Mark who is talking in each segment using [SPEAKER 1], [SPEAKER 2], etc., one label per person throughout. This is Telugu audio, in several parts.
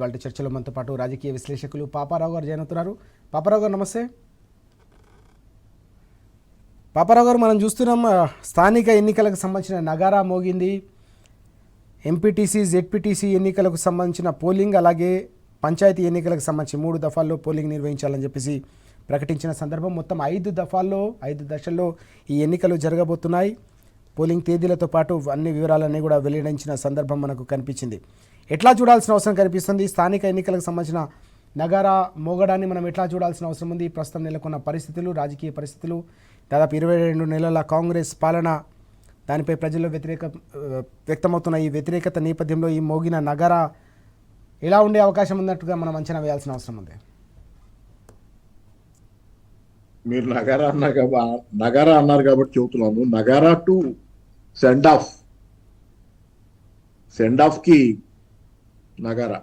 [SPEAKER 1] వాళ్ళ చర్చలో మనతో పాటు రాజకీయ విశ్లేషకులు పాపారావు గారు జాయిన్ అవుతున్నారు. పాపారావు గారు నమస్తే. పాపారావు గారు, మనం చూస్తున్నాం స్థానిక ఎన్నికలకు సంబంధించిన నగారా మోగింది. ఎంపీటీసీ జెడ్పీటీసీ ఎన్నికలకు సంబంధించిన పోలింగ్, అలాగే పంచాయతీ ఎన్నికలకు సంబంధించి 3 దఫాల్లో పోలింగ్ నిర్వహించాలని చెప్పేసి ప్రకటించిన సందర్భం. మొత్తం 5 దఫాల్లో 5 దశల్లో ఈ ఎన్నికలు జరగబోతున్నాయి. పోలింగ్ తేదీలతో పాటు అన్ని వివరాలన్నీ కూడా వెల్లడించిన సందర్భం మనకు కనిపించింది. ఎట్లా చూడాల్సిన అవసరం కనిపిస్తుంది? స్థానిక ఎన్నికలకు సంబంధించిన నగారా మోగడాన్ని మనం ఎట్లా చూడాల్సిన అవసరం ఉంది? ప్రస్తుతం నెలకొన్న పరిస్థితులు, రాజకీయ పరిస్థితులు, దాదాపు 22 నెలల కాంగ్రెస్ పాలన, దానిపై ప్రజల్లో వ్యక్తమవుతున్న ఈ వ్యతిరేకత నేపథ్యంలో ఈ మోగిన నగారా ఎలా ఉండే అవకాశం ఉన్నట్టుగా మనం అంచనా వేయాల్సిన అవసరం ఉంది.
[SPEAKER 2] మీరు నగారా అన్నారు కాబట్టి చెబుతున్నాను. నగారా టు సెండ్ ఆఫ్ కి నగారా.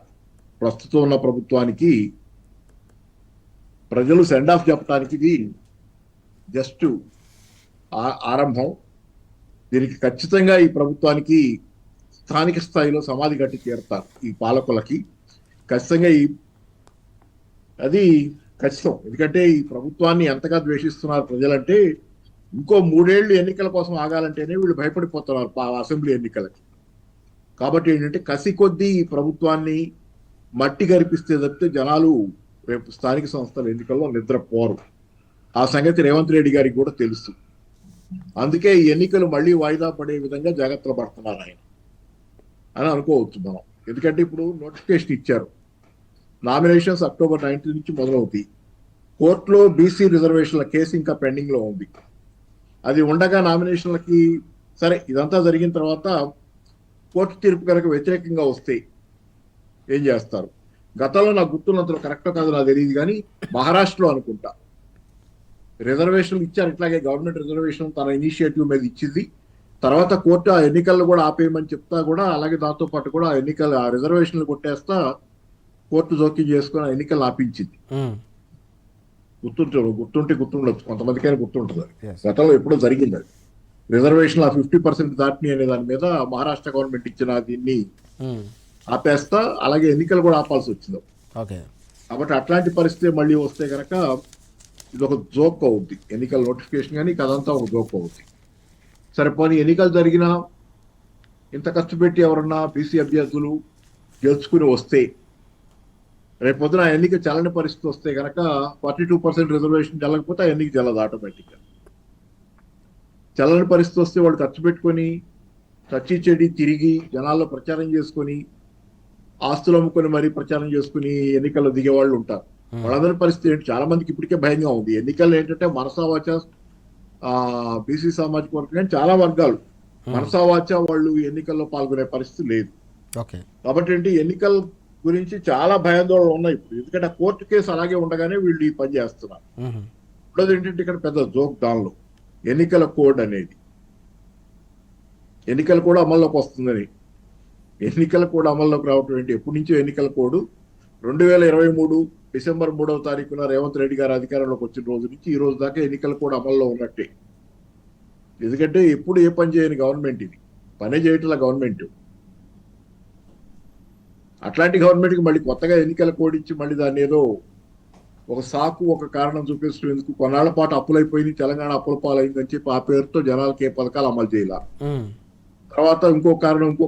[SPEAKER 2] ప్రస్తుతం ఉన్న ప్రభుత్వానికి ప్రజలు సెండ్ ఆఫ్ చెప్పడానికి ఇది జస్ట్ ఆరంభం. దీనికి ఖచ్చితంగా ఈ ప్రభుత్వానికి స్థానిక స్థాయిలో సమాధి కట్టి తీరుతారు. ఈ పాలకులకి ఖచ్చితంగా అది ఖచ్చితం. ఎందుకంటే ఈ ప్రభుత్వాన్ని ఎంతగా ద్వేషిస్తున్నారు ప్రజలంటే, ఇంకో 3 ఏళ్ళు ఎన్నికల కోసం ఆగాలంటేనే వీళ్ళు భయపడిపోతున్నారు అసెంబ్లీ ఎన్నికలకి. కాబట్టి ఏంటంటే కసి కొద్దీ ఈ ప్రభుత్వాన్ని మట్టి గరిపిస్తే తప్పితే జనాలు రేపు స్థానిక సంస్థల ఎన్నికల్లో నిద్రపోరు. ఆ సంగతి రేవంత్ రెడ్డి గారికి కూడా తెలుసు. అందుకే ఈ ఎన్నికలు మళ్ళీ వాయిదా పడే విధంగా జాగ్రత్తలు పడుతున్నారు ఆయన అని అనుకోవచ్చు మనం. ఎందుకంటే ఇప్పుడు నోటిఫికేషన్ ఇచ్చారు. నామినేషన్స్ అక్టోబర్ 19 నుంచి మొదలవుతాయి. కోర్టులో బీసీ రిజర్వేషన్ల కేసు ఇంకా పెండింగ్ లో ఉంది. అది ఉండగా నామినేషన్లకి సరే ఇదంతా జరిగిన తర్వాత కోర్టు తీర్పు కనుక వ్యతిరేకంగా వస్తే ఏం చేస్తారు? గతంలో నాకు గుర్తున్నంతలో కరెక్టో కాదు నాకు తెలియదు, కానీ మహారాష్ట్రలో అనుకుంటా రిజర్వేషన్లు ఇచ్చారు. ఇట్లాగే గవర్నమెంట్ రిజర్వేషన్ తన ఇనిషియేటివ్ మీద ఇచ్చింది. తర్వాత కోర్టు ఆ ఎన్నికలను కూడా ఆపేయమని చెప్తా కూడా, అలాగే దాంతో పాటు కూడా ఆ రిజర్వేషన్లు కొట్టేస్తా కోర్టు జోక్యం చేసుకుని ఆ ఎన్నికలు ఆపించింది. గుర్తుంటే గుర్తుండొచ్చు, కొంతమందికైనా గుర్తుంటుంది. గతంలో ఎప్పుడో జరిగింది అది. రిజర్వేషన్ 50% దాటిని అనే దాని మీద మహారాష్ట్ర గవర్నమెంట్ ఇచ్చిన దీన్ని ఆపేస్తా, అలాగే ఎన్నికలు కూడా ఆపాల్సి వచ్చింది. కాబట్టి అట్లాంటి పరిస్థితి మళ్ళీ వస్తే కనుక ఇది ఒక జోక్ అవుద్ది. ఎన్నికల నోటిఫికేషన్ కానీ అదంతా ఒక జోక్ అవుద్ది. సరిపోని ఎన్నికలు జరిగినా ఇంత ఖర్చు పెట్టి ఎవరన్నా బీసీ అభ్యర్థులు గెలుచుకుని వస్తే, రేపొద్దున ఎన్నిక చల్లని పరిస్థితి వస్తే కనుక 42% రిజర్వేషన్ చెల్లకపోతే ఆ ఎన్నిక చెల్లదు ఆటోమేటిక్గా. చల్లని పరిస్థితి వస్తే వాళ్ళు ఖర్చు పెట్టుకొని చచ్చి చెడి తిరిగి జనాల్లో ప్రచారం చేసుకొని ఆస్తులు అమ్ముకొని మరీ ప్రచారం చేసుకుని ఎన్నికల్లో దిగేవాళ్ళు ఉంటారు. వాళ్ళందరి పరిస్థితి ఏంటి? చాలా మందికి ఇప్పటికే భయంగా ఉంది. ఎన్నికల్లో ఏంటంటే మనసావాచ బీసీ సామాజిక వర్గం చాలా వర్గాలు మనసావాచ వాళ్ళు ఎన్నికల్లో పాల్గొనే పరిస్థితి లేదు. కాబట్టి ఏంటి ఎన్నికల గురించి చాలా భయాందోళనలు ఉన్నాయి ఇప్పుడు. ఎందుకంటే కోర్టు కేసు అలాగే ఉండగానే వీళ్ళు ఈ పని చేస్తున్నారు. ఇప్పుడు ఏంటంటే ఇక్కడ పెద్ద జోక్ దానిలో ఎన్నికల కోడ్ అనేది, ఎన్నికల కోడ్ అమల్లోకి వస్తుందని. ఎన్నికల కోడ్ అమల్లోకి రావటం ఏంటి? ఎప్పటి నుంచో ఎన్నికల కోడ్ 2023 డిసెంబర్ 3వ తారీఖున రేవంత్ రెడ్డి గారు అధికారంలోకి వచ్చిన రోజు నుంచి ఈ రోజు దాకా ఎన్నికల కోడ్ అమల్లో ఉన్నట్టే. ఎందుకంటే ఎప్పుడు ఏ పని చేయని గవర్నమెంట్ ఇది, పనే చేయట్ల గవర్నమెంట్. అట్లాంటి గవర్నమెంట్కి మళ్ళీ కొత్తగా ఎన్నికల కోడ్ ఇచ్చి మళ్ళీ దాన్ని ఏదో ఒక సాకు ఒక కారణం చూపిస్తూ, ఎందుకు కొన్నాళ్ల పాటు అప్పులైపోయింది, తెలంగాణ అప్పుల పాలైందని చెప్పి ఆ పేరుతో జనాలకి ఏ పథకాలు అమలు చేయాల. తర్వాత ఇంకో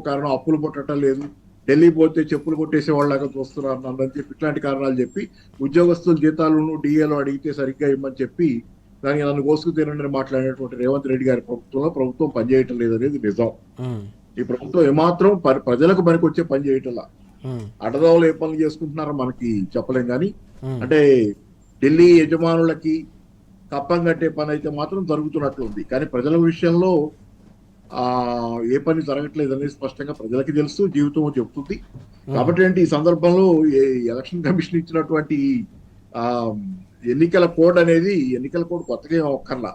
[SPEAKER 2] కారణం అప్పులు పుట్టడం లేదు, ఢిల్లీ పోతే చెప్పులు కొట్టేసే వాళ్ళగా చూస్తున్నారు నన్ను చెప్పి ఇట్లాంటి కారణాలు చెప్పి ఉద్యోగస్తుల జీతాలను డిఏలు అడిగితే సరిగ్గా ఇవ్వమని చెప్పి దానికి నన్ను కోసుకు తినని మాట్లాడినటువంటి రేవంత్ రెడ్డి గారి ప్రభుత్వం పనిచేయటం లేదనేది నిజం. ఈ ప్రభుత్వం ఏమాత్రం ప్రజలకు పనికొచ్చే పని చేయటంలా. అడదవలు ఏ పనులు చేసుకుంటున్నారో మనకి చెప్పలేం, కానీ అంటే ఢిల్లీ యజమానులకి కప్పం కట్టే పని అయితే మాత్రం జరుగుతున్నట్లుంది. కానీ ప్రజల విషయంలో ఏ పని జరగట్లేదు అనేది స్పష్టంగా ప్రజలకి తెలుసు, జీవితం చెప్తుంది. కాబట్టి ఏంటి ఈ సందర్భంలో ఎలక్షన్ కమిషన్ ఇచ్చినటువంటి ఎన్నికల కోడ్ అనేది, ఎన్నికల కోడ్ కొత్తగా ఒక్కర్లా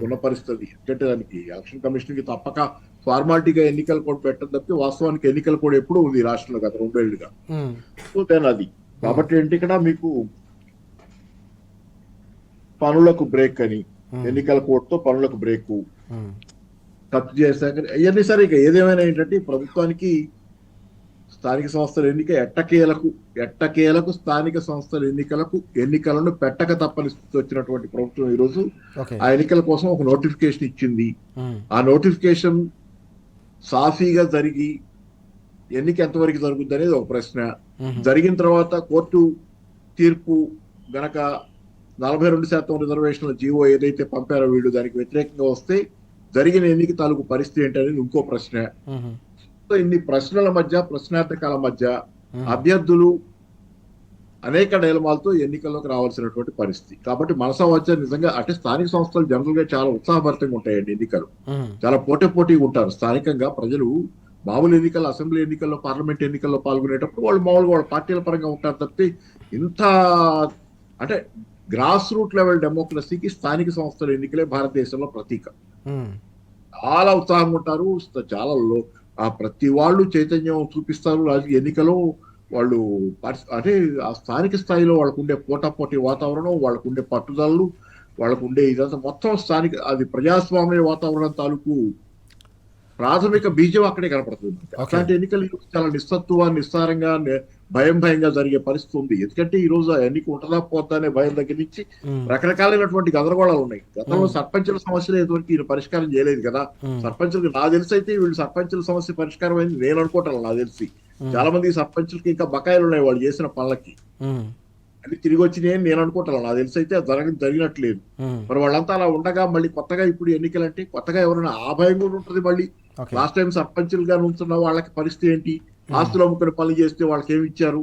[SPEAKER 2] ఉన్న పరిస్థితి. ఎందుకంటే దానికి ఎలక్షన్ కమిషన్ కి తప్పక ఫార్మాలిటీగా ఎన్నికల కోడ్ పెట్టడం తప్పితే వాస్తవానికి ఎన్నికల కోడ్ ఎప్పుడు ఉంది రాష్ట్రంలో గత 2 ఏళ్లుగా. సో దాని అది. కాబట్టి ఏంటి ఇక్కడ మీకు పనులకు బ్రేక్ అని, ఎన్నికల కోడ్తో పనులకు బ్రేక్, ఖర్చు చేశాక ఇవన్నీ సరే. ఇక ఏదేమైనా ఏంటంటే ప్రభుత్వానికి స్థానిక సంస్థల ఎన్నిక ఎట్టకేలకు స్థానిక సంస్థల ఎన్నికలను పెట్టక తప్పని స్థితి వచ్చినటువంటి ప్రభుత్వం ఈరోజు
[SPEAKER 1] ఓకే.
[SPEAKER 2] ఆ ఎన్నికల కోసం ఒక నోటిఫికేషన్ ఇచ్చింది.
[SPEAKER 1] మ్మ్.
[SPEAKER 2] ఆ నోటిఫికేషన్ సాఫీగా జరిగి ఎన్నిక ఎంతవరకు జరుగుద్ది అనేది ఒక ప్రశ్న.
[SPEAKER 1] మ్మ్.
[SPEAKER 2] జరిగిన తర్వాత కోర్టు తీర్పు గనక 42% రిజర్వేషన్ల జీవో ఏదైతే పంపారో వీళ్ళు దానికి వ్యతిరేకంగా వస్తే జరిగిన ఎన్నిక తాలూకు పరిస్థితి ఏంటనేది ఇంకో ప్రశ్న.
[SPEAKER 1] మ్మ్.
[SPEAKER 2] సో ఇన్ని ప్రశ్నల మధ్య, ప్రశ్నార్థకాల మధ్య
[SPEAKER 1] మ్మ్.
[SPEAKER 2] అభ్యర్థులు అనేక డైలమాలతో ఎన్నికల్లోకి రావాల్సినటువంటి పరిస్థితి. కాబట్టి మనసా వచ్చే నిజంగా అంటే స్థానిక సంస్థలు జనరల్ గా చాలా ఉత్సాహభరితంగా ఉంటాయండి. ఎన్నికలు
[SPEAKER 1] మ్మ్.
[SPEAKER 2] చాలా పోటీగా ఉంటారు. స్థానికంగా ప్రజలు మామూలు ఎన్నికల్లో, అసెంబ్లీ ఎన్నికల్లో, పార్లమెంట్ ఎన్నికల్లో పాల్గొనేటప్పుడు వాళ్ళు మామూలుగా వాళ్ళ పార్టీల పరంగా ఉంటారు తప్పితే ఇంత అంటే గ్రాస్ రూట్ లెవెల్ డెమోక్రసీకి స్థానిక సంస్థల ఎన్నికలే భారతదేశంలో ప్రతీక.
[SPEAKER 1] మ్మ్.
[SPEAKER 2] చాలా ఉత్సాహంగా ఉంటారు. చాలా ప్రతి వాళ్ళు చైతన్యం చూపిస్తారు. రాజకీయ ఎన్నికలో వాళ్ళు అంటే ఆ స్థానిక స్థాయిలో వాళ్ళకు ఉండే పోటాపోటీ వాతావరణం, వాళ్ళకు ఉండే పట్టుదలలు, వాళ్ళకు ఉండే ఇదంతా మొత్తం స్థానిక అది ప్రజాస్వామ్య వాతావరణం తాలూకు ప్రాథమిక బీజం అక్కడే కనపడుతుంది. అట్లాంటి ఎన్నికలు చాలా నిస్సారంగా భయంగా జరిగే పరిస్థితి ఉంది. ఎందుకంటే ఈ రోజు ఎన్నిక ఉంటుందా పోతా అనే భయం దగ్గర నుంచి రకరకాలైనటువంటి గందరగోళాలు ఉన్నాయి. గతంలో సర్పంచుల సమస్యలు ఎదురికి ఈయన పరిష్కారం చేయలేదు కదా. సర్పంచులకు నాకు తెలిసి అయితే వీళ్ళు సర్పంచుల సమస్య పరిష్కారం అయింది నేను అనుకోవటం. నాకు తెలిసి చాలా మంది సర్పంచులకి ఇంకా బకాయిలు ఉన్నాయి వాళ్ళు చేసిన పనులకి. అన్ని తిరిగి వచ్చినాయని నేను అనుకుంటాను. నాకు తెలిసి అయితే జరిగినట్లేదు. మరి వాళ్ళంతా అలా ఉండగా మళ్ళీ కొత్తగా ఇప్పుడు ఎన్నికలంటే కొత్తగా ఎవరైనా ఆ భయం కూడా ఉంటుంది. మళ్ళీ లాస్ట్ టైం సర్పంచులుగా ఉంటున్న వాళ్ళకి పరిస్థితి ఏంటి? ఆస్తులు అమ్ముకుని పనులు చేస్తే వాళ్ళకి ఏమి ఇచ్చారు?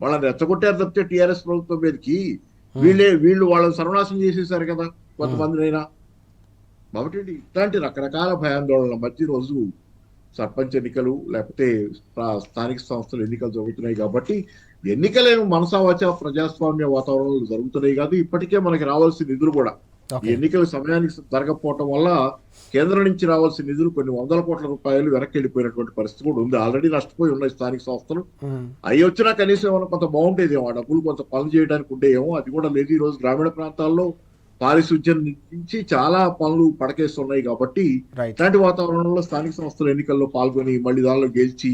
[SPEAKER 2] వాళ్ళని రెచ్చగొట్టారు తప్పితే టీఆర్ఎస్ ప్రభుత్వం మీదకి వీళ్ళు వాళ్ళని సర్వనాశనం చేసేసారు కదా కొంతమందినైనా. కాబట్టి ఇట్లాంటి రకరకాల భయాందోళనల మధ్య రోజు సర్పంచ్ ఎన్నికలు లేకపోతే స్థానిక సంస్థల ఎన్నికలు జరుగుతున్నాయి. కాబట్టి ఎన్నికలేమో మనసా వచ్చే ప్రజాస్వామ్య వాతావరణంలో జరుగుతున్నాయి కాదు. ఇప్పటికే మనకి రావాల్సిన నిధులు కూడా ఎన్నికల సమయానికి జరగకపోవటం వల్ల కేంద్రం నుంచి రావాల్సిన నిధులు కొన్ని వందల కోట్ల రూపాయలు వెనక్కి వెళ్ళిపోయినటువంటి పరిస్థితి కూడా ఉంది. ఆల్రెడీ నష్టపోయి ఉన్నాయి స్థానిక సంస్థలు. అవి వచ్చినా కనీసం ఏమైనా కొంత బాగుంటేదేమో, ఆ డబ్బులు కొంత పనులు చేయడానికి ఉండేమో. అది కూడా లేదు. ఈ రోజు గ్రామీణ ప్రాంతాల్లో పారిశుధ్యం నుంచి చాలా పనులు పడకేస్తున్నాయి. కాబట్టి ఇట్లాంటి వాతావరణంలో స్థానిక సంస్థల ఎన్నికల్లో పాల్గొని మళ్ళీ దానిలో గెలిచి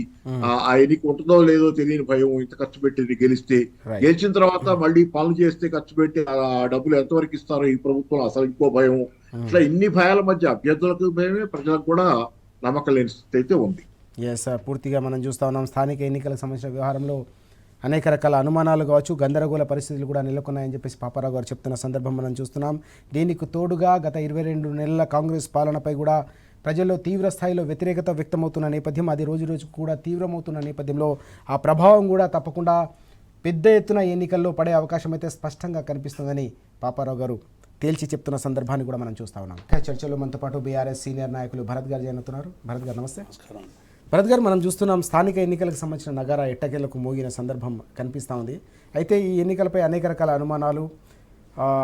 [SPEAKER 2] ఆ ఎన్నిక ఉంటుందో లేదో తెలియని భయం, ఇంత ఖర్చు పెట్టి గెలిస్తే గెలిచిన తర్వాత మళ్ళీ పనులు చేస్తే ఖర్చు పెట్టి ఆ డబ్బులు ఎంతవరకు ఇస్తారో ఈ ప్రభుత్వం అసలు ఇంకో భయం. ఇట్లా ఇన్ని భయాల మధ్య అభ్యర్థులకు భయమే, ప్రజలకు కూడా నమ్మకం లేని స్థితి అయితే ఉంది.
[SPEAKER 1] పూర్తిగా మనం చూస్తా ఉన్నాం. స్థానిక ఎన్నికలకు సంబంధించిన వ్యవహారంలో అనేక రకాల అనుమానాలు కావచ్చు, గందరగోళ పరిస్థితులు కూడా నెలకొన్నాయని చెప్పేసి పాపారావు గారు చెప్తున్న సందర్భం మనం చూస్తున్నాం. దీనికి తోడుగా గత 22 నెలల కాంగ్రెస్ పాలనపై కూడా ప్రజల్లో తీవ్ర స్థాయిలో వ్యతిరేకత వ్యక్తమవుతున్న నేపథ్యం, అది రోజు రోజుకు కూడా తీవ్రమవుతున్న నేపథ్యంలో ఆ ప్రభావం కూడా తప్పకుండా పెద్ద ఎత్తున ఎన్నికల్లో పడే అవకాశం అయితే స్పష్టంగా కనిపిస్తుందని పాపారావు గారు తేల్చి చెప్తున్న సందర్భాన్ని కూడా మనం చూస్తూ ఉన్నాం. చర్చలో మనతో పాటు బీఆర్ఎస్ సీనియర్ నాయకులు భరత్ గారు జాయిన్ అవుతున్నారు. భరత్ గారు నమస్తే. భరత్ గారు, మనం చూస్తున్నాం స్థానిక ఎన్నికలకు సంబంధించిన నగారా ఎట్టకేలకు మోగిన సందర్భం కనిపిస్తూ ఉంది. అయితే ఈ ఎన్నికలపై అనేక రకాల అనుమానాలు,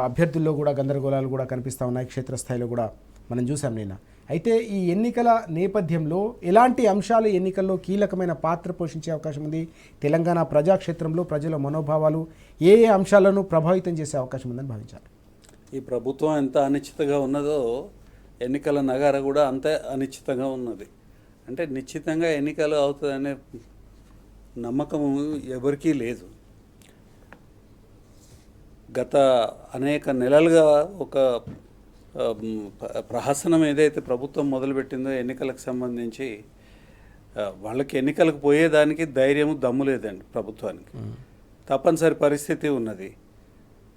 [SPEAKER 1] అభ్యర్థుల్లో కూడా గందరగోళాలు కూడా కనిపిస్తూ ఉన్నాయి. క్షేత్రస్థాయిలో కూడా మనం చూసాం నిన్న. అయితే ఈ ఎన్నికల నేపథ్యంలో ఎలాంటి అంశాలు ఎన్నికల్లో కీలకమైన పాత్ర పోషించే అవకాశం ఉంది? తెలంగాణ ప్రజాక్షేత్రంలో ప్రజల మనోభావాలు ఏ అంశాలను ప్రభావితం చేసే అవకాశం ఉందని భావించారు?
[SPEAKER 3] ఈ ప్రభుత్వం ఎంత అనిశ్చితంగా ఉన్నదో ఎన్నికల నగార కూడా అంతే అనిశ్చితంగా ఉన్నది. అంటే నిశ్చితంగా ఎన్నికలు అవుతుందనే నమ్మకం ఎవరికీ లేదు. గత అనేక నెలలుగా ఒక ప్రహసనం ఏదైతే ప్రభుత్వం మొదలుపెట్టిందో ఎన్నికలకు సంబంధించి, వాళ్ళకి ఎన్నికలకు పోయేదానికి ధైర్యము దమ్ము లేదండి ప్రభుత్వానికి. తప్పనిసరి పరిస్థితి ఉన్నది.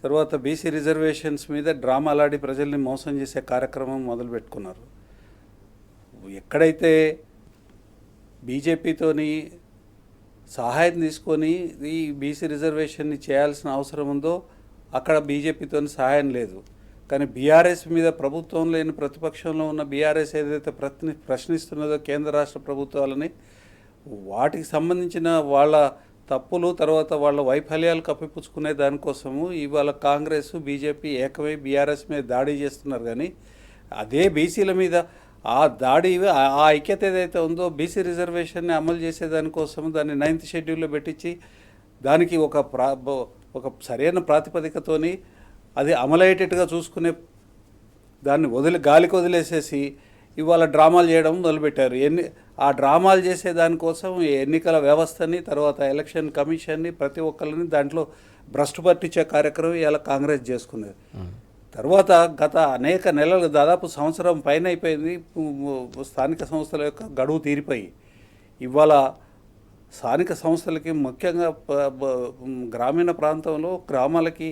[SPEAKER 3] తర్వాత బీసీ రిజర్వేషన్స్ మీద డ్రామాలాడి ప్రజల్ని మోసం చేసే కార్యక్రమం మొదలుపెట్టుకున్నారు. ఎక్కడైతే బీజేపీతోని సహాయం తీసుకొని ఈ బీసీ రిజర్వేషన్ని చేయాల్సిన అవసరం ఉందో అక్కడ బీజేపీతో సహాయం లేదు. కానీ బీఆర్ఎస్ మీద ప్రభుత్వం లేని ప్రతిపక్షంలో ఉన్న బీఆర్ఎస్ ఏదైతే ప్రశ్నిస్తున్నదో కేంద్ర రాష్ట్ర ప్రభుత్వాలని, వాటికి సంబంధించిన వాళ్ళ తప్పులు తర్వాత వాళ్ళ వైఫల్యాలు కప్పిపుచ్చుకునే దానికోసము ఇవాళ కాంగ్రెస్ బీజేపీ ఏకమై బీఆర్ఎస్ మీద దాడి చేస్తున్నారు. కానీ అదే బీసీల మీద ఆ దాడి, ఆ ఐక్యత ఏదైతే ఉందో బీసీ రిజర్వేషన్ని అమలు చేసేదానికోసం దాన్ని 9th షెడ్యూల్లో పెట్టించి దానికి ఒక సరైన ప్రాతిపదికతోని అది అమలయ్యేటట్టుగా చూసుకునే దాన్ని గాలికి వదిలేసేసి ఇవాళ డ్రామాలు చేయడం మొదలుపెట్టారు. ఆ డ్రామాలు చేసే దానికోసం ఈ ఎన్నికల వ్యవస్థని తర్వాత ఎలక్షన్ కమిషన్ని ప్రతి ఒక్కరిని దాంట్లో భ్రష్టు పట్టించే కార్యక్రమం ఇలా కాంగ్రెస్ చేసుకునేది. తర్వాత గత అనేక నెలలు దాదాపు సంవత్సరం పైన అయిపోయింది స్థానిక సంస్థల యొక్క గడువు తీరిపోయి. ఇవాళ స్థానిక సంస్థలకి ముఖ్యంగా గ్రామీణ ప్రాంతంలో గ్రామాలకి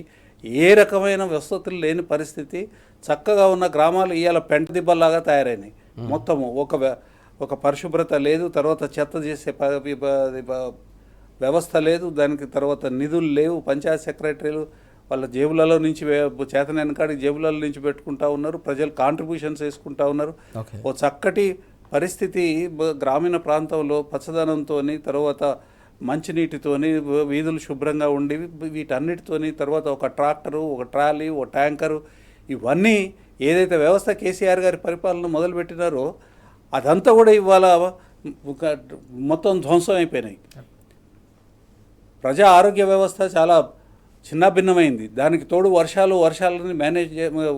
[SPEAKER 3] ఏ రకమైన వసతులు లేని పరిస్థితి. చక్కగా ఉన్న గ్రామాలు ఇవాళ పెంట దిబ్బల్లాగా తయారైనాయి. మొత్తము ఒక పరిశుభ్రత లేదు, తర్వాత చెత్త చేసే వ్యవస్థ లేదు, దానికి తర్వాత నిధులు లేవు. పంచాయత్ సెక్రటరీలు వాళ్ళ జేబులలో నుంచి చేతనైన కాడికి జేబులలో నుంచి పెట్టుకుంటా ఉన్నారు, ప్రజలు కాంట్రిబ్యూషన్స్ వేసుకుంటా ఉన్నారు. ఓ చక్కటి పరిస్థితి గ్రామీణ ప్రాంతంలో పచ్చదనంతో, తర్వాత మంచినీటితోని వీధులు శుభ్రంగా ఉండి వీటన్నిటితోని, తర్వాత ఒక ట్రాక్టరు, ఒక ట్రాలీ, ఒక ట్యాంకరు, ఇవన్నీ ఏదైతే వ్యవస్థ కేసీఆర్ గారి పరిపాలన మొదలుపెట్టినారో అదంతా కూడా ఇవాళ మొత్తం ధ్వంసం అయిపోయినాయి. ప్రజా ఆరోగ్య వ్యవస్థ చాలా చిన్నభిన్నమైంది. దానికి తోడు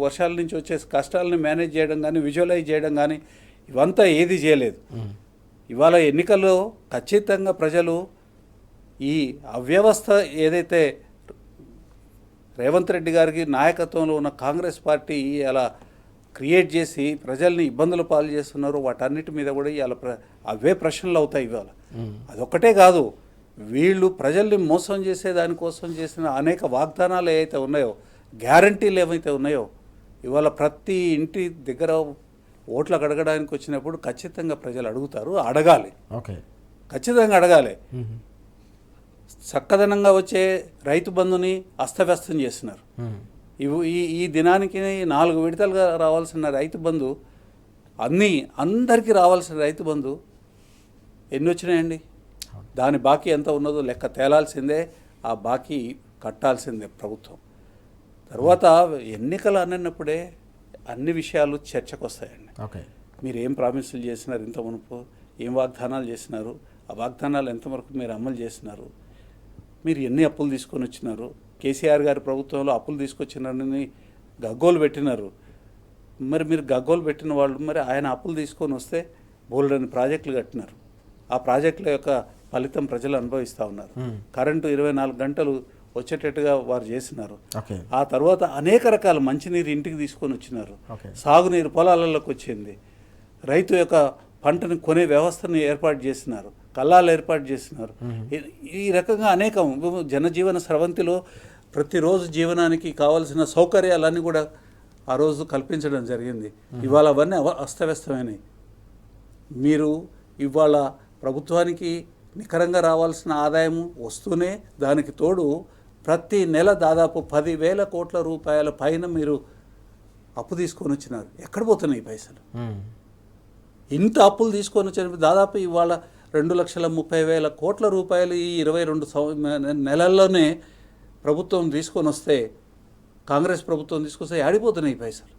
[SPEAKER 3] వర్షాల నుంచి వచ్చే కష్టాలని మేనేజ్ చేయడం కానీ, విజువలైజ్ చేయడం కానీ ఇవంతా ఏది చేయలేదు. ఇవాళ ఎన్నికల్లో ఖచ్చితంగా ప్రజలు ఈ అవ్యవస్థ ఏదైతే రేవంత్ రెడ్డి గారికి నాయకత్వంలో ఉన్న కాంగ్రెస్ పార్టీ అలా క్రియేట్ చేసి ప్రజల్ని ఇబ్బందుల పాలు చేస్తున్నారో వాటన్నిటి మీద కూడా ఇవాళ అవే ప్రశ్నలు అవుతాయి. ఇవాళ అదొక్కటే కాదు, వీళ్ళు ప్రజల్ని మోసం చేసే దానికోసం చేసిన అనేక వాగ్దానాలు ఏవైతే ఉన్నాయో, గ్యారంటీలు ఏవైతే ఉన్నాయో, ఇవాళ ప్రతి ఇంటి దగ్గర ఓట్లు అడగడానికి వచ్చినప్పుడు ఖచ్చితంగా ప్రజలు అడుగుతారు, అడగాలి. ఖచ్చితంగా అడగాలి. చక్కదనంగా వచ్చే రైతు బంధుని అస్తవ్యస్తం చేస్తున్నారు. ఈ దినానికి 4 విడతలుగా రావాల్సిన రైతు బంధు, అందరికీ రావాల్సిన రైతు బంధు ఎన్ని వచ్చినాయండి? దాని బాకీ ఎంత ఉన్నదో లెక్క తేలాల్సిందే, ఆ బాకీ కట్టాల్సిందే ప్రభుత్వం. తర్వాత ఎన్నికలు అన్నప్పుడే అన్ని విషయాలు చర్చకు వస్తాయండి. మీరు ఏం ప్రామిసులు చేసినారు, ఇంత మునుపు ఏం వాగ్దానాలు చేసినారు, ఆ వాగ్దానాలు ఎంతవరకు మీరు అమలు చేసినారు, మీరు ఎన్ని అప్పులు తీసుకొని వచ్చినారు. కేసీఆర్ గారి ప్రభుత్వంలో అప్పులు తీసుకొచ్చినారని గగ్గోలు పెట్టినారు. మరి మీరు గగ్గోలు పెట్టిన వాళ్ళు, మరి ఆయన అప్పులు తీసుకొని వస్తే బోల్డని ప్రాజెక్టులు కట్టినారు. ఆ ప్రాజెక్టుల యొక్క ఫలితం ప్రజలు అనుభవిస్తూ ఉన్నారు. కరెంటు 24 గంటలు వచ్చేటట్టుగా వారు చేసినారు. ఆ తర్వాత అనేక రకాల మంచినీరు ఇంటికి తీసుకొని వచ్చినారు. సాగునీరు పొలాలలోకి వచ్చింది. రైతు యొక్క పంటను కొనే వ్యవస్థను ఏర్పాటు చేసినారు, కల్లాలు ఏర్పాటు చేసినారు. ఈ రకంగా అనేకం జనజీవన స్రవంతిలో ప్రతిరోజు జీవనానికి కావాల్సిన సౌకర్యాలన్నీ కూడా ఆ రోజు కల్పించడం జరిగింది. ఇవాళ అవన్నీ అస్తవ్యస్తమైనవి. మీరు ఇవాళ ప్రభుత్వానికి నికరంగా రావాల్సిన ఆదాయం వస్తూనే దానికి తోడు ప్రతి నెల దాదాపు 10,000 కోట్ల రూపాయల పైన మీరు అప్పు తీసుకొని వచ్చినారు. ఎక్కడ పోతున్నాయి ఈ పైసలు? ఇంత అప్పులు తీసుకొని వచ్చిన దాదాపు ఇవాళ 2,30,000 కోట్ల రూపాయలు ఈ 22 నెలల్లోనే ప్రభుత్వం తీసుకొని వస్తే, కాంగ్రెస్ ప్రభుత్వం తీసుకొస్తే ఆడిపోతున్నాయి ఈ పైసలు.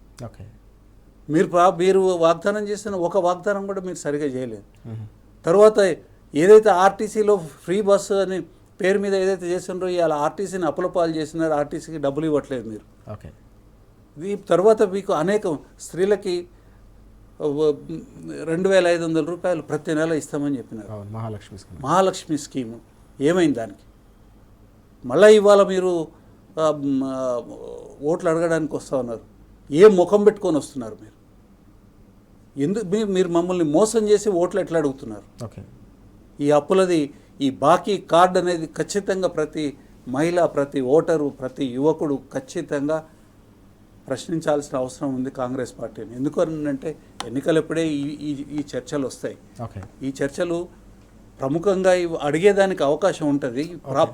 [SPEAKER 3] మీరు వాగ్దానం చేసిన ఒక వాగ్దానం కూడా మీరు సరిగా చేయలేదు. తర్వాత ఏదైతే ఆర్టీసీలో ఫ్రీ బస్సు అని పేరు మీద ఏదైతే చేసినారో ఇవాళ ఆర్టీసీని అప్పులపాలు చేసినారో, ఆర్టీసీకి డబ్బులు ఇవ్వట్లేదు మీరు. ఈ తర్వాత మీకు అనేకం స్త్రీలకి 2,500 రూపాయలు ప్రతి నెల ఇస్తామని చెప్పినారు. మహాలక్ష్మి స్కీము ఏమైంది దానికి? మళ్ళీ ఇవాళ మీరు ఓట్లు అడగడానికి వస్తూ ఉన్నారు. ఏం ముఖం పెట్టుకొని వస్తున్నారు మీరు? మీరు మమ్మల్ని మోసం చేసి ఓట్లు ఎట్లా అడుగుతున్నారు? ఈ అప్పులది ఈ బాకీ కార్డు అనేది ఖచ్చితంగా ప్రతి మహిళ, ప్రతి ఓటరు, ప్రతి యువకుడు ఖచ్చితంగా ప్రశ్నించాల్సిన అవసరం ఉంది కాంగ్రెస్ పార్టీని. ఎందుకంటే ఎన్నికలు ఎప్పుడే ఈ చర్చలు వస్తాయి. ఈ చర్చలు ప్రముఖంగా అడిగేదానికి అవకాశం ఉంటుంది,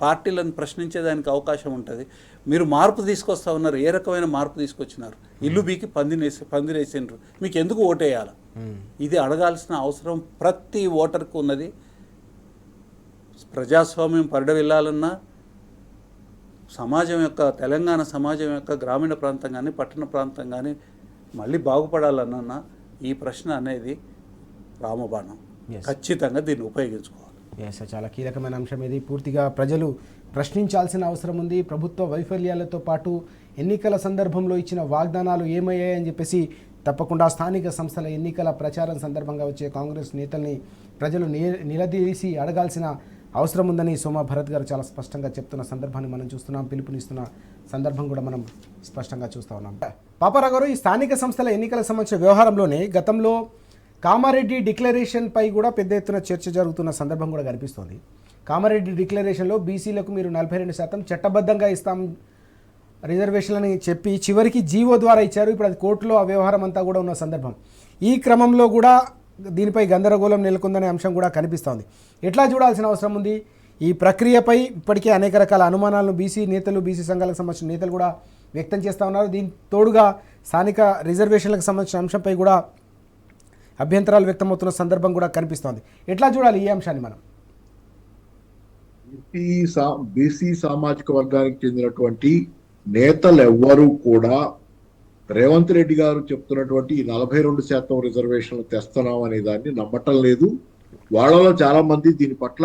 [SPEAKER 3] పార్టీలను ప్రశ్నించేదానికి అవకాశం ఉంటుంది. మీరు మార్పు తీసుకొస్తా ఉన్నారు. ఏ రకమైన మార్పు తీసుకొచ్చినారు? ఇల్లు బీకి పందిరేసిండ్రు, మీకు ఎందుకు ఓటేయాలి? ఇది అడగాల్సిన అవసరం ప్రతి ఓటర్కు ఉన్నది. ప్రజాస్వామ్యం పరిడవిల్లాలన్నా, సమాజం యొక్క తెలంగాణ సమాజం యొక్క గ్రామీణ ప్రాంతం కానీ పట్టణ ప్రాంతం కానీ మళ్ళీ బాగుపడాలన్నా ఈ ప్రశ్న అనేది రామబాణం. ఖచ్చితంగా దీన్ని ఉపయోగించుకోవాలి.
[SPEAKER 1] చాలా కీలకమైన అంశం ఇది. పూర్తిగా ప్రజలు ప్రశ్నించాల్సిన అవసరం ఉంది. ప్రభుత్వ వైఫల్యాలతో పాటు ఎన్నికల సందర్భంలో ఇచ్చిన వాగ్దానాలు ఏమయ్యాయని చెప్పేసి తప్పకుండా స్థానిక సంస్థల ఎన్నికల ప్రచారం సందర్భంగా వచ్చే కాంగ్రెస్ నేతల్ని ప్రజలు నిలదీసి అడగాల్సిన అవసరం ఉందని సోమా భరత్ గారు చాలా స్పష్టంగా చెప్తున్న సందర్భాన్ని మనం చూస్తున్నాం. పిలుపునిస్తున్న సందర్భం కూడా మనం స్పష్టంగా చూస్తూ ఉన్నాం. పాపారావు గారు, ఈ స్థానిక సంస్థల ఎన్నికలకు సంబంధించిన వ్యవహారంలోనే గతంలో కామారెడ్డి డిక్లరేషన్పై కూడా పెద్ద ఎత్తున చర్చ జరుగుతున్న సందర్భం కూడా కనిపిస్తోంది. కామారెడ్డి డిక్లరేషన్లో బీసీలకు మీరు 42% చట్టబద్ధంగా ఇస్తాం రిజర్వేషన్లని చెప్పి చివరికి జీవో ద్వారా ఇచ్చారు. ఇప్పుడు అది కోర్టులో ఆ వ్యవహారం అంతా కూడా ఉన్న సందర్భం. ఈ క్రమంలో కూడా దీనిపై గందరగోళం నెలకొందనే అంశం కూడా కనిపిస్తోంది. ఎట్లా చూడాల్సిన అవసరం ఉంది? ఈ ప్రక్రియపై ఇప్పటికే అనేక రకాల అనుమానాలను బీసీ నేతలు, బీసీ సంఘాలకు సంబంధించిన నేతలు కూడా వ్యక్తం చేస్తూ ఉన్నారు. దీని తోడుగా స్థానిక రిజర్వేషన్లకు సంబంధించిన అంశంపై కూడా అభ్యంతరాలు వ్యక్తమవుతున్న సందర్భం కూడా కనిపిస్తోంది. ఎట్లా చూడాలి ఈ అంశాన్ని మనం?
[SPEAKER 2] బీసీ సామాజిక వర్గానికి చెందినటువంటి నేతలు ఎవ్వరూ కూడా రేవంత్ రెడ్డి గారు చెప్తున్నటువంటి 42% రిజర్వేషన్లు తెస్తున్నాం అనే దాన్ని నమ్మటం లేదు. వాళ్ళలో చాలా మంది దీని పట్ల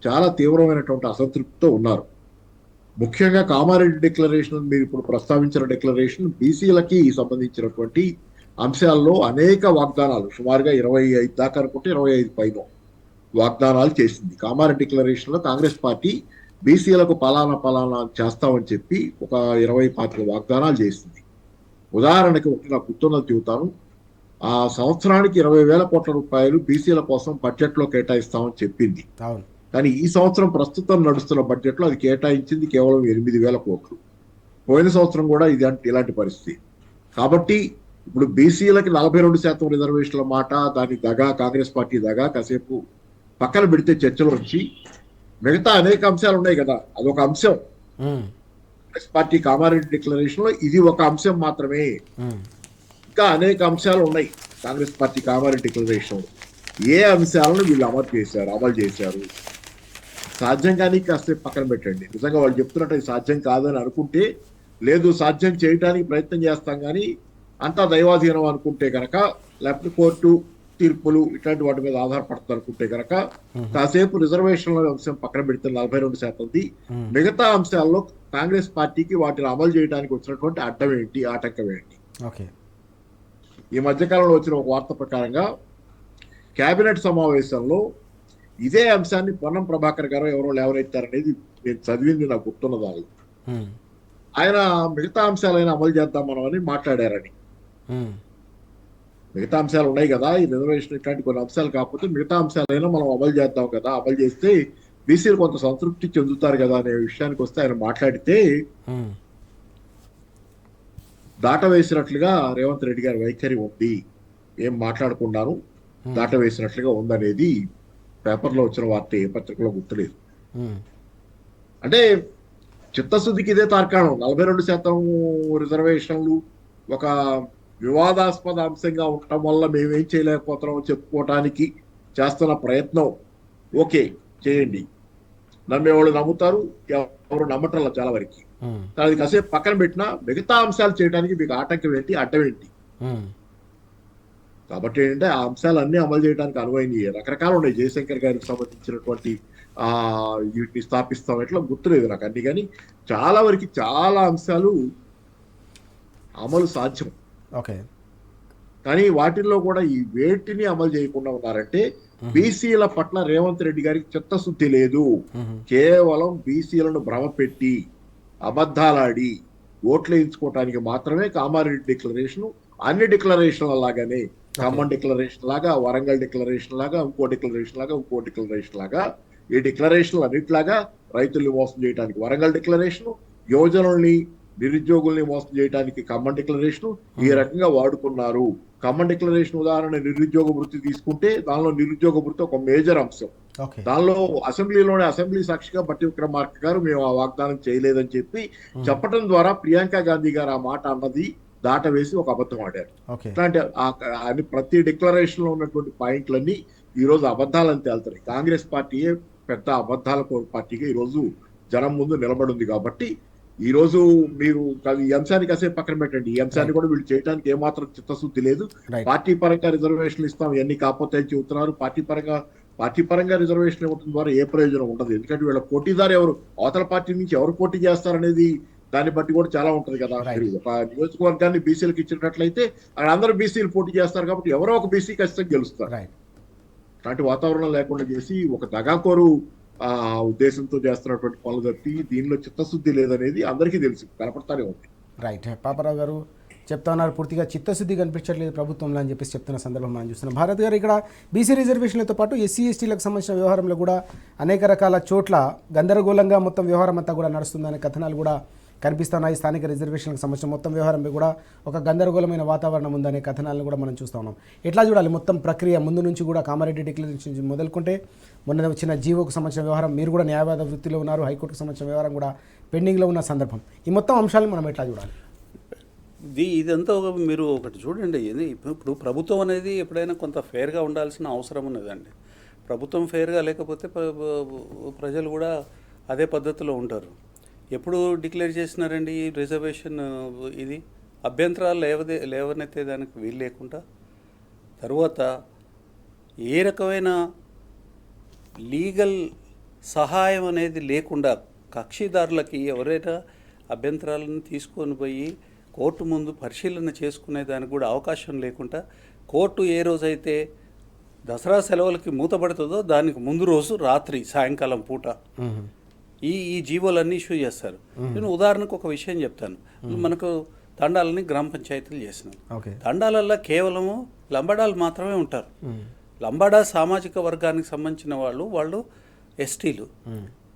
[SPEAKER 2] చాలా తీవ్రమైనటువంటి అసంతృప్తితో ఉన్నారు. ముఖ్యంగా కామారెడ్డి డిక్లరేషన్, మీరు ఇప్పుడు ప్రస్తావించిన డిక్లరేషన్ బీసీలకి సంబంధించినటువంటి అంశాల్లో అనేక వాగ్దానాలు, సుమారుగా 25 దాకా అనుకుంటే 25 పైన వాగ్దానాలు చేసింది. కామారెడ్డి డిక్లరేషన్ లో కాంగ్రెస్ పార్టీ బీసీలకు పలానా చేస్తామని చెప్పి ఒక 25 వాగ్దానాలు చేసింది. ఉదాహరణకి ఒకటి నాకు గుర్తున్నది చెబుతాను. ఆ సంవత్సరానికి 20,000 కోట్ల రూపాయలు బీసీల కోసం బడ్జెట్ లో కేటాయిస్తామని చెప్పింది. కానీ ఈ సంవత్సరం ప్రస్తుతం నడుస్తున్న బడ్జెట్ లో అది కేటాయించింది కేవలం 8,000 కోట్లు. పోయిన సంవత్సరం కూడా ఇలాంటి పరిస్థితి. కాబట్టి ఇప్పుడు బీసీలకి 42% రిజర్వేషన్ల మాట, దాని దగా, కాంగ్రెస్ పార్టీ దగా కాసేపు పక్కన పెడితే చర్చలు వచ్చి మిగతా అనేక అంశాలు ఉన్నాయి కదా, అదొక అంశం. కాంగ్రెస్ పార్టీ కామారెడ్డి డిక్లరేషన్ లో ఇది ఒక అంశం మాత్రమే. ఇంకా అనేక అంశాలు ఉన్నాయి కాంగ్రెస్ పార్టీ కామారెడ్డి డిక్లరేషన్ లో. ఏ అంశాలను వీళ్ళు అమలు చేశారు సాధ్యం కానీ కాసేపు పక్కన పెట్టండి. నిజంగా వాళ్ళు చెప్తున్నట్టు సాధ్యం కాదని అనుకుంటే, లేదు సాధ్యం చేయడానికి ప్రయత్నం చేస్తాం కానీ అంతా దైవాధీనం అనుకుంటే కనుక, లేకపోతే కోర్టు తీర్పులు ఇట్లాంటి వాటి మీద ఆధారపడుతుంది అనుకుంటే కనుక కాసేపు రిజర్వేషన్ల అంశం పక్కన పెడితే 42%, మిగతా అంశాల్లో కాంగ్రెస్ పార్టీకి వాటిని అమలు చేయడానికి వచ్చినటువంటి అడ్డం ఏంటి, ఆటంకం ఏంటి? ఈ మధ్యకాలంలో వచ్చిన ఒక వార్త ప్రకారంగా కేబినెట్ సమావేశంలో ఇదే అంశాన్ని పొన్నం ప్రభాకర్ గారు ఎవరో లేవనెత్తారనేది నేను చదివింది, నాకు గుర్తున్న దానిలో. ఆయన మిగతా అంశాలైనా అమలు చేద్దాం మనం అని మాట్లాడారని. మిగతా అంశాలు ఉన్నాయి కదా, ఈ రిజర్వేషన్ ఇట్లాంటి కొన్ని అంశాలు కాకపోతే మిగతా అంశాలైనా మనం అమలు చేద్దాం కదా, అమలు చేస్తే బీసీలు కొంత సంతృప్తి చెందుతారు కదా అనే విషయానికి వస్తే ఆయన మాట్లాడితే దాట వేసినట్లుగా రేవంత్ రెడ్డి గారి వైఖరి ఉంది. ఏం మాట్లాడుకున్నాను, దాట వేసినట్లుగా ఉందనేది పేపర్లో వచ్చిన వార్త, ఏ పత్రికలో గుర్తులేదు. అంటే చిత్తశుద్ధికి ఇదే తార్కాణం. 42% రిజర్వేషన్లు ఒక వివాదాస్పద అంశంగా ఉండటం వల్ల మేమేం చేయలేకపోతున్నాం చెప్పుకోవటానికి చేస్తున్న ప్రయత్నం. ఓకే, చేయండి, నమ్మేవాళ్ళు నమ్ముతారు, ఎవరు నమ్మటంలో చాలా వరకు. అది కాసేపు పక్కన పెట్టినా మిగతా అంశాలు చేయడానికి మీకు ఆటంకం ఏంటి, అడ్డం ఏంటి? కాబట్టి ఏంటంటే ఆ అంశాలన్నీ అమలు చేయడానికి అనువైనవి రకరకాలు ఉన్నాయి. జయశంకర్ గారికి సంబంధించినటువంటి వీటిని స్థాపిస్తాం ఎట్లా గుర్తులేదు నాకు అన్ని, కానీ చాలా వరకు చాలా అంశాలు అమలు సాధ్యం. కానీ వాటిల్లో కూడా ఈ వేటిని అమలు చేయకుండా ఉన్నారంటే బీసీల పట్ల రేవంత్ రెడ్డి గారికి చిత్తశుద్ధి లేదు. కేవలం బీసీలను భ్రమపెట్టి అబద్ధాలాడి ఓట్లు వేయించుకోవటానికి మాత్రమే కామారెడ్డి డిక్లరేషన్ అన్ని డిక్లరేషన్ల లాగానే, ఖమ్మం డిక్లరేషన్ లాగా, వరంగల్ డిక్లరేషన్ లాగా, ఇంకో డిక్లరేషన్ లాగా ఈ డిక్లరేషన్లు అన్నిట్లాగా రైతుల్ని మోసం చేయడానికి వరంగల్ డిక్లరేషన్, యువజనుల్ని నిరుద్యోగుల్ని మోసం చేయడానికి ఖమ్మం డిక్లరేషన్ ఈ రకంగా వాడుకున్నారు. ఖమ్మం డిక్లరేషన్ ఉదాహరణ నిరుద్యోగ వృత్తి తీసుకుంటే దానిలో నిరుద్యోగ వృత్తి ఒక మేజర్ అంశం. దానిలో అసెంబ్లీ సాక్షిగా బట్టి విక్రమార్క గారు మేము ఆ వాగ్దానం చేయలేదని చెప్పడం ద్వారా ప్రియాంక గాంధీ గారు ఆ మాట అన్నది దాట వేసి ఒక అబద్ధం ఆడారు. ఇట్లాంటి ప్రతి డిక్లరేషన్ లో ఉన్నటువంటి పాయింట్లన్నీ ఈ రోజు అబద్ధాలని తేలుతాయి. కాంగ్రెస్ పార్టీయే పెద్ద అబద్ధాల పార్టీగా ఈ రోజు జనం ముందు నిలబడింది. కాబట్టి ఈ రోజు మీరు ఈ అంశాన్ని కాసేపు పక్కన పెట్టండి. ఈ అంశాన్ని కూడా వీళ్ళు చేయడానికి ఏమాత్రం చిత్తశుద్ధి లేదు. పార్టీ పరంగా రిజర్వేషన్లు ఇస్తాం, ఇవన్నీ కాకపోతే చెబుతున్నారు. పార్టీ పరంగా రిజర్వేషన్ ఇవ్వడం ద్వారా ఏ ప్రయోజనం ఉండదు. ఎందుకంటే వీళ్ళ పోటీదారు ఎవరు, అవతల పార్టీ నుంచి ఎవరు పోటీ చేస్తారనేది దాన్ని బట్టి కూడా చాలా ఉంటది కదా.
[SPEAKER 1] Right.
[SPEAKER 2] మీరు ఒక నియోజకవర్గాన్ని బీసీలకు ఇచ్చినట్లయితే అక్కడ అందరూ బీసీలు పోటీ చేస్తారు కాబట్టి ఎవరో ఒక బీసీ ఖచ్చితంగా గెలుస్తారు.
[SPEAKER 1] రైట్.
[SPEAKER 2] అలాంటి వాతావరణం లేకుండా చేసి ఒక దగాకోరు ఉద్దేశంతో చేస్తున్నటువంటి పనులు తప్పి దీనిలో చిత్తశుద్ధి లేదనేది అందరికీ తెలుసు, కనపడతానే ఉంది.
[SPEAKER 1] రైట్. పాపారావు గారు చెప్తా ఉన్నారు పూర్తిగా చిత్తశుద్ధి కనిపించట్లేదు ప్రభుత్వంలో అని చెప్పేసి చెప్తున్న సందర్భం మనం చూస్తున్నాం. భారత్ గారు ఇక్కడ బీసీ రిజర్వేషన్లతో పాటు ఎస్సీ ఎస్టీలకు సంబంధించిన వ్యవహారంలో కూడా అనేక రకాల చోట్ల గందరగోళంగా మొత్తం వ్యవహారం అంతా కూడా నడుస్తుందనే కథనాలు కూడా కనిపిస్తున్నాయి. స్థానిక రిజర్వేషన్లకు సంబంధించిన మొత్తం వ్యవహారంపై కూడా ఒక గందరగోళమైన వాతావరణం ఉందనే కథనాలను కూడా మనం చూస్తూ ఉన్నాం. ఎట్లా చూడాలి మొత్తం ప్రక్రియ ముందు నుంచి కూడా కామారెడ్డి డిక్లరేషన్ నుంచి మొదలుకుంటే మొన్న వచ్చిన జీవోకు సంబంధించిన వ్యవహారం, మీరు కూడా న్యాయవాద వృత్తిలో ఉన్నారు, హైకోర్టుకు సంబంధించిన వ్యవహారం కూడా పెండింగ్లో ఉన్న సందర్భం, ఈ మొత్తం అంశాలను మనం ఎట్లా చూడాలి?
[SPEAKER 3] ఇదంతా మీరు ఒకటి చూడండి, ఇప్పుడు ప్రభుత్వం అనేది ఎప్పుడైనా కొంత ఫెయిర్గా ఉండాల్సిన అవసరం ఉన్నదండి. ప్రభుత్వం ఫెయిర్గా లేకపోతే ప్రజలు కూడా అదే పద్ధతిలో ఉంటారు. ఎప్పుడు డిక్లేర్ చేసినారండి ఈ రిజర్వేషన్? ఇది అభ్యంతరాలు లేవనెత్తే దానికి వీలు లేకుండా తర్వాత ఏ రకమైన లీగల్ సహాయం అనేది లేకుండా కక్షిదారులకి ఎవరైనా అభ్యంతరాలను తీసుకొని పోయి కోర్టు ముందు పరిశీలన చేసుకునే దానికి కూడా అవకాశం లేకుండా కోర్టు ఏ రోజైతే దసరా సెలవులకి మూతపడుతుందో దానికి ముందు రోజు రాత్రి సాయంకాలం పూట ఈ జీవోలన్నీ ఇష్యూ చేస్తారు. నేను ఉదాహరణకు ఒక విషయం చెప్తాను. మనకు తండాలని గ్రామ పంచాయతీలు చేసినాం. తండాలల్లో కేవలము లంబాడాలు మాత్రమే ఉంటారు. లంబాడా సామాజిక వర్గానికి సంబంధించిన వాళ్ళు ఎస్టీలు.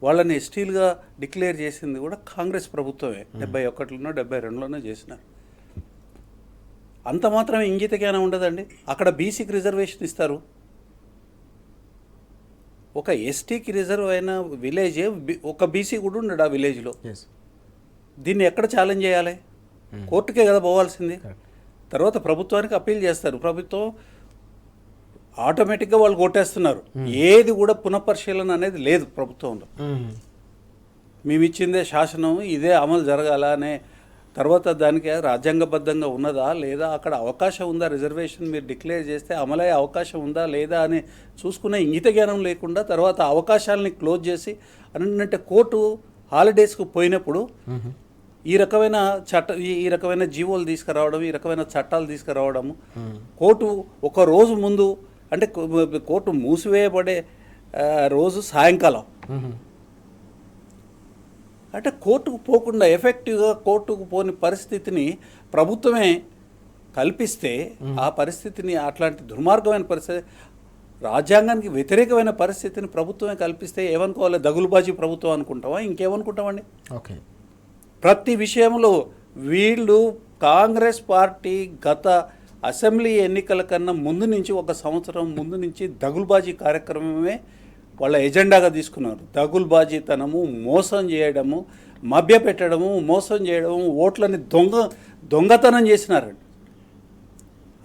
[SPEAKER 3] వాళ్ళని ఎస్టీలుగా డిక్లేర్ చేసింది కూడా కాంగ్రెస్ ప్రభుత్వమే. 71లోనో 72లోనో చేసినారు. అంత మాత్రమే ఇంగిత జ్ఞానం ఉండదండి. అక్కడ బీసీకి రిజర్వేషన్ ఇస్తారు. ఒక ఎస్టీకి రిజర్వ్ అయిన విలేజే ఒక బీసీ కూడా ఉండడు ఆ విలేజ్లో. దీన్ని ఎక్కడ ఛాలెంజ్ చేయాలి? కోర్టుకే కదా పోవాల్సింది. తర్వాత ప్రభుత్వానికి అప్పీల్ చేస్తారు. ప్రభుత్వం ఆటోమేటిక్గా వాళ్ళు కొట్టేస్తున్నారు. ఏది కూడా పునఃపరిశీలన అనేది లేదు ప్రభుత్వంలో. మేము ఇచ్చిందే శాసనం, ఇదే అమలు జరగాల అనే తర్వాత దానికి రాజ్యాంగబద్ధంగా ఉన్నదా లేదా, అక్కడ అవకాశం ఉందా, రిజర్వేషన్ మీరు డిక్లేర్ చేస్తే అమలయ్యే అవకాశం ఉందా లేదా అని చూసుకునే ఇంగిత జ్ఞానం లేకుండా తర్వాత అవకాశాలని క్లోజ్ చేసి అంటే కోర్టు హాలిడేస్కు పోయినప్పుడు ఈ రకమైన జీవోలు తీసుకురావడం, ఈ రకమైన చట్టాలు తీసుకురావడము, కోర్టు ఒక రోజు ముందు అంటే కోర్టు మూసివేయబడే రోజు సాయంకాలం అంటే కోర్టుకు పోకుండా ఎఫెక్టివ్గా కోర్టుకు పోని పరిస్థితిని ప్రభుత్వమే కల్పిస్తే ఆ పరిస్థితిని, అట్లాంటి దుర్మార్గమైన పరిస్థితి, రాజ్యాంగానికి వ్యతిరేకమైన పరిస్థితిని ప్రభుత్వమే కల్పిస్తే ఏమనుకోవాలి? దగులుబాజీ ప్రభుత్వం అనుకుంటామా? ఇంకేమనుకుంటామండి?
[SPEAKER 1] ఓకే.
[SPEAKER 3] ప్రతి విషయంలో వీళ్ళు కాంగ్రెస్ పార్టీ గత అసెంబ్లీ ఎన్నికల కన్నా ముందు నుంచి, 1 సంవత్సరం ముందు నుంచి దగులుబాజీ కార్యక్రమమే వాళ్ళ ఎజెండాగా తీసుకున్నారు. దగులుబాజీతనము, మోసం చేయడము, మభ్యపెట్టడము, మోసం చేయడము, ఓట్లని దొంగతనం చేసినారండి.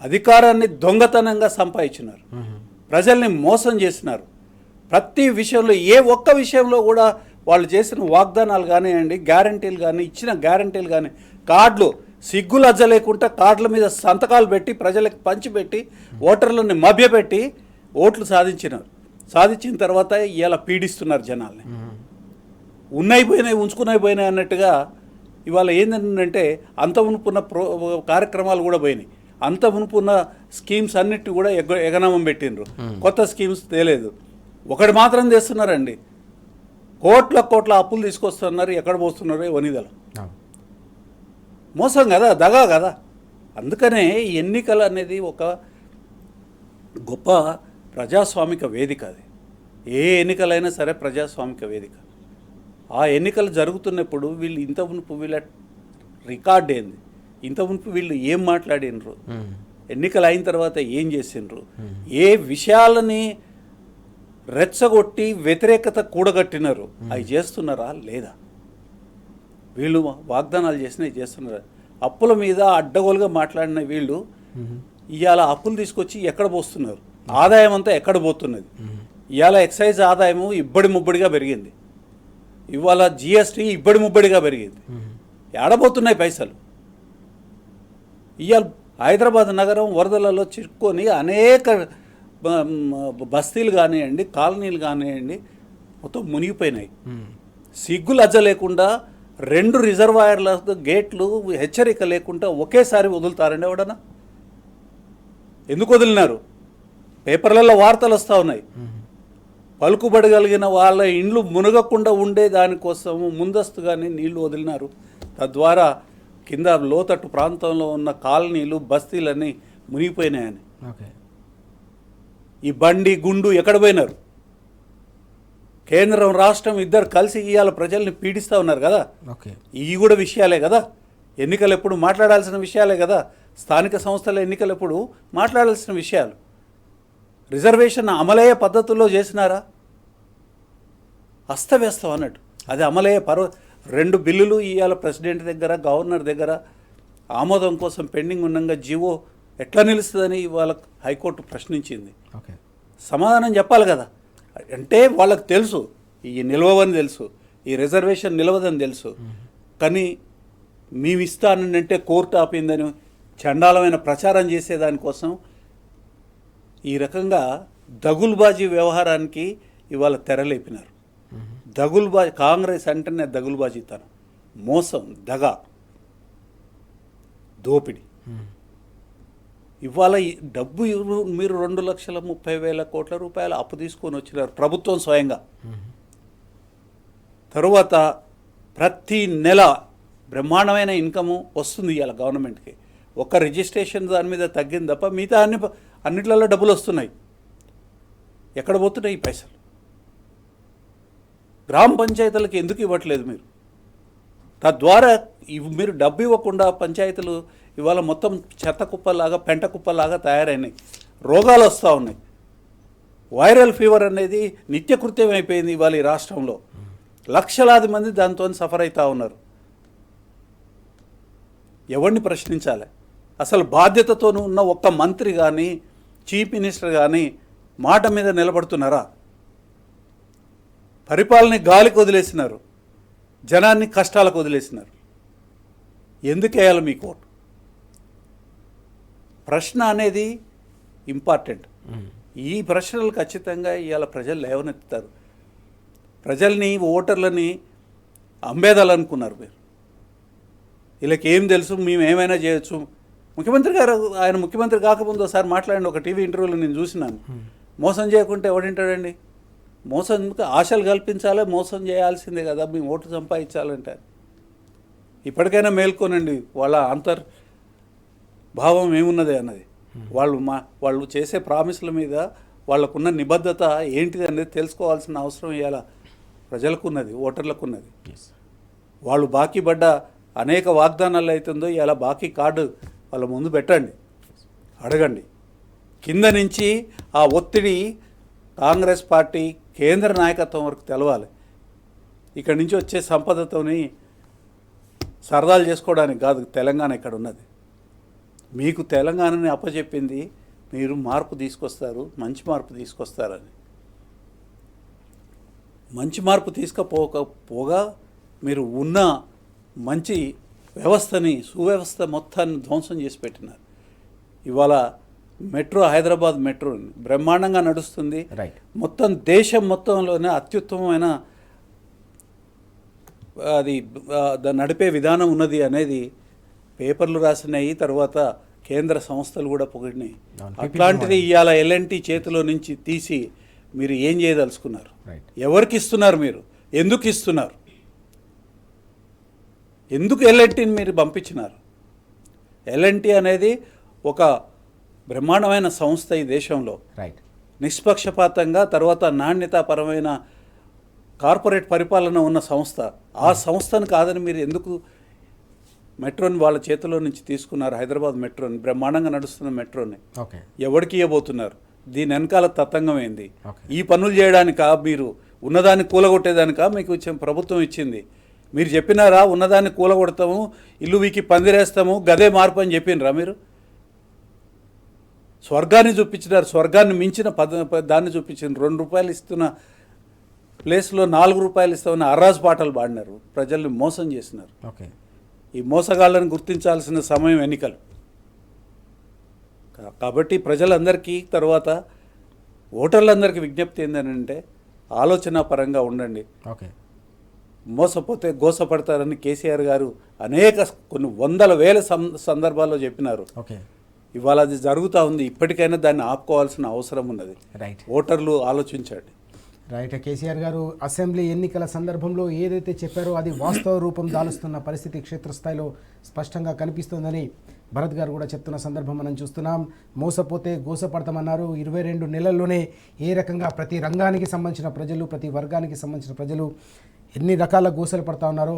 [SPEAKER 3] అధికారాన్ని దొంగతనంగా సంపాదించినారు. ప్రజల్ని మోసం చేసినారు. ప్రతి విషయంలో, ఏ ఒక్క విషయంలో కూడా వాళ్ళు చేసిన వాగ్దానాలు కానివ్వండి, గ్యారంటీలు కానీ, ఇచ్చిన గ్యారంటీలు కానీ, కార్డులు సిగ్గులజ్జ లేకుండా కార్డుల మీద సంతకాలు పెట్టి ప్రజలకు పంచిపెట్టి ఓటర్లను మభ్యపెట్టి ఓట్లు సాధించినారు. సాధించిన తర్వాత ఇలా పీడిస్తున్నారు జనాల్ని. ఉన్నైపోయినాయి, ఉంచుకునైపోయినాయి అన్నట్టుగా ఇవాళ ఏంటంటే అంత మునుపున్న కార్యక్రమాలు కూడా పోయినాయి. అంత మునుపున్న స్కీమ్స్ అన్నిటి కూడా ఎగనామం పెట్టినరు. కొత్త స్కీమ్స్ తేలేదు. ఒకటి మాత్రం తెస్తున్నారండి, కోట్ల అప్పులు తీసుకొస్తున్నారు. ఎక్కడ పోస్తున్నారు? వనిదలు. మోసం కదా, దగా కదా. అందుకనే ఎన్నికలు అనేది ఒక గొప్ప ప్రజాస్వామిక వేదిక. అది ఏ ఎన్నికలైనా సరే ప్రజాస్వామిక వేదిక. ఆ ఎన్నికలు జరుగుతున్నప్పుడు వీళ్ళు ఇంత మునుపు వీళ్ళ రికార్డ్ ఏంది, ఇంత మునుపు వీళ్ళు ఏం మాట్లాడినరు, ఎన్నికలు అయిన తర్వాత ఏం చేసిండ్రు, ఏ విషయాలని రెచ్చగొట్టి వ్యతిరేకత కూడగట్టినారు, అవి చేస్తున్నారా లేదా? వీళ్ళు వాగ్దానాలు చేస్తున్నారు. అప్పుల మీద అడ్డగోలుగా మాట్లాడిన వీళ్ళు ఇవాళ అప్పులు తీసుకొచ్చి ఎక్కడ పోస్తున్నారు? ఆదాయం అంతా ఎక్కడ పోతున్నది? ఇవాళ ఎక్సైజ్ ఆదాయము ఇబ్బడి ముబ్బడిగా పెరిగింది. ఇవాళ జిఎస్టీ ఇబ్బడి ముబ్బడిగా పెరిగింది. ఏడబోతున్నాయి పైసలు? ఇవాళ హైదరాబాద్ నగరం వరదలలో చిక్కుకొని అనేక బస్తీలు కానివ్వండి, కాలనీలు కానివ్వండి మొత్తం మునిగిపోయినాయి. సిగ్గు లజ్జ లేకుండా 2 రిజర్వాయర్ల గేట్లు హెచ్చరిక లేకుండా ఒకేసారి వదులుతారండి ఎవడన్నా? ఎందుకు వదిలినారు? పేపర్లలో వార్తలు వస్తూ ఉన్నాయి. పలుకుబడగలిగిన వాళ్ళ ఇండ్లు మునగకుండా ఉండే దానికోసం ముందస్తుగానే నీళ్లు వదిలినారు. తద్వారా కింద లోతట్టు ప్రాంతంలో ఉన్న కాలనీలు బస్తీలన్నీ మునిగిపోయినాయని.
[SPEAKER 1] ఓకే.
[SPEAKER 3] ఈ బండి గుండు ఎక్కడ పోయినారు? కేంద్రం రాష్ట్రం ఇద్దరు కలిసి ఇవాళ ప్రజల్ని పీడిస్తూ ఉన్నారు కదా.
[SPEAKER 1] ఓకే.
[SPEAKER 3] ఇవి కూడా విషయాలే కదా. ఎన్నికలు ఎప్పుడు మాట్లాడాల్సిన విషయాలే కదా. స్థానిక సంస్థల ఎన్నికలు ఎప్పుడు మాట్లాడాల్సిన విషయాలు. రిజర్వేషన్ అమలయ్యే పద్ధతుల్లో చేసినారా? అస్తవ్యస్తం అన్నట్టు. అది అమలయ్యే 2 బిల్లులు ఇవాళ ప్రెసిడెంట్ దగ్గర, గవర్నర్ దగ్గర ఆమోదం కోసం పెండింగ్ ఉండగా జీవో ఎట్లా నిలుస్తుందని ఇవాళ హైకోర్టు ప్రశ్నించింది.
[SPEAKER 1] ఓకే.
[SPEAKER 3] సమాధానం చెప్పాలి కదా. అంటే వాళ్ళకి తెలుసు ఈ నిలవని తెలుసు, ఈ రిజర్వేషన్ నిలవదని తెలుసు. కానీ మేము ఇస్తానంటే కోర్టు ఆపిందని చండాలమైన ప్రచారం చేసేదానికోసం ఈ రకంగా దగులుబాజీ వ్యవహారానికి ఇవాళ తెరలేపినారు. దగులుబాజీ, కాంగ్రెస్ అంటేనే దగులుబాజీతనం, మోసం, దగ, దోపిడి. ఇవాళ ఈ డబ్బు మీరు 2,30,000 కోట్ల రూపాయలు అప్పు తీసుకొని వచ్చినారు ప్రభుత్వం స్వయంగా. తరువాత ప్రతి నెల బ్రహ్మాండమైన ఇన్కము వస్తుంది ఇవాళ గవర్నమెంట్కి. ఒక్క రిజిస్ట్రేషన్ దాని మీద తగ్గింది తప్ప మిగతా అన్నిట్లలో డబ్బులు వస్తున్నాయి. ఎక్కడ పోతున్నాయి ఈ పైసలు? గ్రామ పంచాయతీలకు ఎందుకు ఇవ్వట్లేదు మీరు? తద్వారా మీరు డబ్బు ఇవ్వకుండా పంచాయతీలు ఇవాళ మొత్తం చెత్త కుప్పలాగా, పెంట కుప్పలాగా తయారైనాయి. రోగాలు వస్తూ ఉన్నాయి. వైరల్ ఫీవర్ అనేది నిత్యకృత్యం అయిపోయింది ఇవాళ ఈ రాష్ట్రంలో. లక్షలాది మంది దాంతో సఫర్ అవుతూ ఉన్నారు. ఎవరిని ప్రశ్నించాలి? అసలు బాధ్యతతో ఉన్న ఒక్క మంత్రి కానీ, చీఫ్ మినిస్టర్ కానీ మాట మీద నిలబడుతున్నారా? పరిపాలన గాలికి వదిలేసినారు, జనాన్ని కష్టాలకు వదిలేసినారు. ఎందుకు వేయాలి మీ కోర్టు? ప్రశ్న అనేది ఇంపార్టెంట్. ఈ ప్రశ్నలు ఖచ్చితంగా ఇవాళ ప్రజలు లేవనెత్తుతారు. ప్రజల్ని, ఓటర్లని అంబేదాలనుకున్నారు మీరు. వీళ్ళకి ఏం తెలుసు, మేము ఏమైనా చేయొచ్చు. ముఖ్యమంత్రి గారు, ఆయన ముఖ్యమంత్రి కాకముందు ఒకసారి మాట్లాడండి, ఒక టీవీ ఇంటర్వ్యూలో నేను చూసినాను. మోసం చేయకుంటే ఎవడింటాడండి? మోసం ఆశలు కల్పించాలి, మోసం చేయాల్సిందే కదా మేము ఓటు సంపాదించాలంటే. ఇప్పటికైనా మేల్కోనండి, వాళ్ళ భావం ఏమున్నది అన్నది. వాళ్ళు చేసే ప్రామిస్ల మీద వాళ్ళకున్న నిబద్ధత ఏంటిది అనేది తెలుసుకోవాల్సిన అవసరం ఇవాళ ప్రజలకు ఉన్నది, ఓటర్లకు ఉన్నది. వాళ్ళు బాకీ పడ్డ అనేక వాగ్దానాలు అవుతుందో ఇలా బాకీ కార్డు వాళ్ళ ముందు పెట్టండి, అడగండి. కింద నుంచి ఆ ఒత్తిడి కాంగ్రెస్ పార్టీ కేంద్ర నాయకత్వం వరకు తెలవాలి. ఇక్కడి నుంచి వచ్చే సంపదతోని సరదాలు చేసుకోవడానికి కాదు తెలంగాణ ఇక్కడ ఉన్నది. మీకు తెలంగాణని అప్పచెప్పింది మీరు మార్పు తీసుకొస్తారు, మంచి మార్పు తీసుకొస్తారని. మంచి మార్పు తీసుకపోగా మీరు ఉన్న మంచి వ్యవస్థని, సువ్యవస్థ మొత్తాన్ని ధ్వంసం చేసి పెట్టినారు. ఇవాళ మెట్రో, హైదరాబాద్ మెట్రో బ్రహ్మాండంగా నడుస్తుంది. మొత్తం దేశం మొత్తంలోనే అత్యుత్తమమైన అది నడిపే విధానం ఉన్నది అనేది పేపర్లు రాసినాయి. తర్వాత కేంద్ర సంస్థలు కూడా పొగిడినాయి. అట్లాంటిది ఇవాళ ఎల్ఎన్టీ చేతిలో నుంచి తీసి మీరు ఏం చేయదలుచుకున్నారు? ఎవరికి ఇస్తున్నారు? మీరు ఎందుకు ఇస్తున్నారు? ఎందుకు ఎల్ఎన్టీని మీరు పంపించినారు? ఎల్ఎన్టీ అనేది ఒక బ్రహ్మాండమైన సంస్థ ఈ దేశంలో, నిష్పక్షపాతంగా, తర్వాత నాణ్యతాపరమైన కార్పొరేట్ పరిపాలన ఉన్న సంస్థ. ఆ సంస్థను కాదని మీరు ఎందుకు మెట్రోని వాళ్ళ చేతిలో నుంచి తీసుకున్నారు? హైదరాబాద్ మెట్రోని, బ్రహ్మాండంగా నడుస్తున్న మెట్రోని ఎవరికి ఇవ్వబోతున్నారు? దీని వెనకాల తతంగం ఏంది? ఈ పనులు చేయడానికా, మీరు ఉన్నదాన్ని కూలగొట్టేదానికా మీకు ప్రభుత్వం ఇచ్చింది? మీరు చెప్పినారా ఉన్నదాన్ని కూలగొడతాము, ఇల్లు వీకి పందిరేస్తాము, గదే మార్పు అని చెప్పినరా? మీరు స్వర్గాన్ని చూపించినారు, స్వర్గాన్ని మించిన దాన్ని చూపించారు. ₹2 ఇస్తున్న ప్లేస్లో ₹4 ఇస్తామని అర్రాజు పాటలు పాడినారు, ప్రజల్ని మోసం చేసినారు. ఈ మోసగాళ్ళని గుర్తించాల్సిన సమయం ఎన్నికలు. కాబట్టి ప్రజలందరికీ, తర్వాత ఓటర్లందరికీ విజ్ఞప్తి ఏంటంటే ఆలోచన పరంగా ఉండండి. మోసపోతే గోసపడతారని కేసీఆర్ గారు కొన్ని వందల వేల సందర్భాల్లో చెప్పినారు.
[SPEAKER 1] ఓకే,
[SPEAKER 3] ఇవాళ అది జరుగుతూ ఉంది. ఇప్పటికైనా దాన్ని ఆపుకోవాల్సిన అవసరం ఉన్నది.
[SPEAKER 1] రైట్
[SPEAKER 3] ఓటర్లు ఆలోచించండి.
[SPEAKER 1] రైట్. కేసీఆర్ గారు అసెంబ్లీ ఎన్నికల సందర్భంలో ఏదైతే చెప్పారో అది వాస్తవ రూపం దాలుస్తున్న పరిస్థితి క్షేత్రస్థాయిలో స్పష్టంగా కనిపిస్తోందని భరత్ గారు కూడా చెప్తున్న సందర్భం మనం చూస్తున్నాం. మోసపోతే గోసపడతామన్నారు. 22 నెలల్లోనే ఏ రకంగా ప్రతి రంగానికి సంబంధించిన ప్రజలు, ప్రతి వర్గానికి సంబంధించిన ప్రజలు ఎన్ని రకాల గోసలు పడతా ఉన్నారో,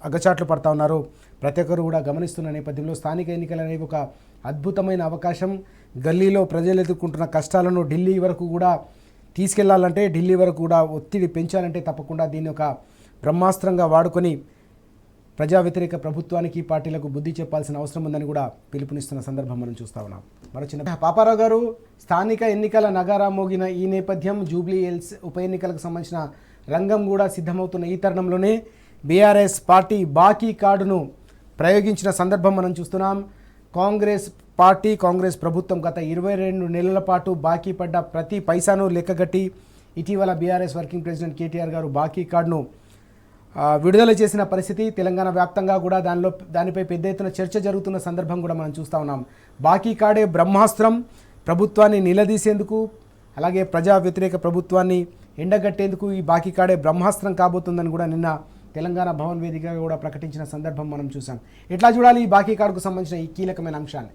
[SPEAKER 1] అగచాట్లు పడతా ఉన్నారో ప్రతి ఒక్కరు కూడా గమనిస్తున్న నేపథ్యంలో స్థానిక ఎన్నికలు అనేవి ఒక అద్భుతమైన అవకాశం. గల్లీలో ప్రజలు ఎదుర్కొంటున్న కష్టాలను ఢిల్లీ వరకు కూడా తీసుకెళ్లాలంటే, ఢిల్లీ వరకు కూడా ఒత్తిడి పెంచాలంటే తప్పకుండా దీన్ని ఒక బ్రహ్మాస్త్రంగా వాడుకొని ప్రజా వ్యతిరేక ప్రభుత్వానికి, పార్టీలకు బుద్ధి చెప్పాల్సిన అవసరం ఉందని కూడా పిలుపునిస్తున్న సందర్భం మనం చూస్తూ ఉన్నాం. మరో చిన్న పాపారావు గారు, స్థానిక ఎన్నికల నగారా మోగిన ఈ నేపథ్యం, జూబ్లీ హిల్స్ ఉప ఎన్నికలకు సంబంధించిన రంగం కూడా సిద్ధమవుతున్న ఈ తరుణంలోనే బీఆర్ఎస్ పార్టీ బాకీ కార్డును ప్రయోగించిన సందర్భం మనం చూస్తున్నాం. కాంగ్రెస్ పార్టీ, కాంగ్రెస్ ప్రభుత్వం గత 22 నెలల పాటు బాకీ పడ్డ ప్రతి పైసాను లెక్కగట్టి ఇటీవల బీఆర్ఎస్ వర్కింగ్ ప్రెసిడెంట్ కేటీఆర్ గారు బాకీ కార్డును విడుదల చేసిన పరిస్థితి. తెలంగాణ వ్యాప్తంగా కూడా దానిపై పెద్ద ఎత్తున చర్చ జరుగుతున్న సందర్భం కూడా మనం చూస్తూ ఉన్నాం. బాకీ కార్డే బ్రహ్మాస్త్రం, ప్రభుత్వాన్ని నిలదీసేందుకు అలాగే ప్రజా వ్యతిరేక ప్రభుత్వాన్ని ఎండగట్టేందుకు ఈ బాకీ కార్డే బ్రహ్మాస్త్రం కాబోతుందని కూడా నిన్న తెలంగాణ భవన్ వేదికగా కూడా ప్రకటించిన సందర్భం మనం చూసాం. ఎట్లా చూడాలి ఈ బాకీ కార్డుకు సంబంధించిన ఈ కీలకమైన అంశాన్ని?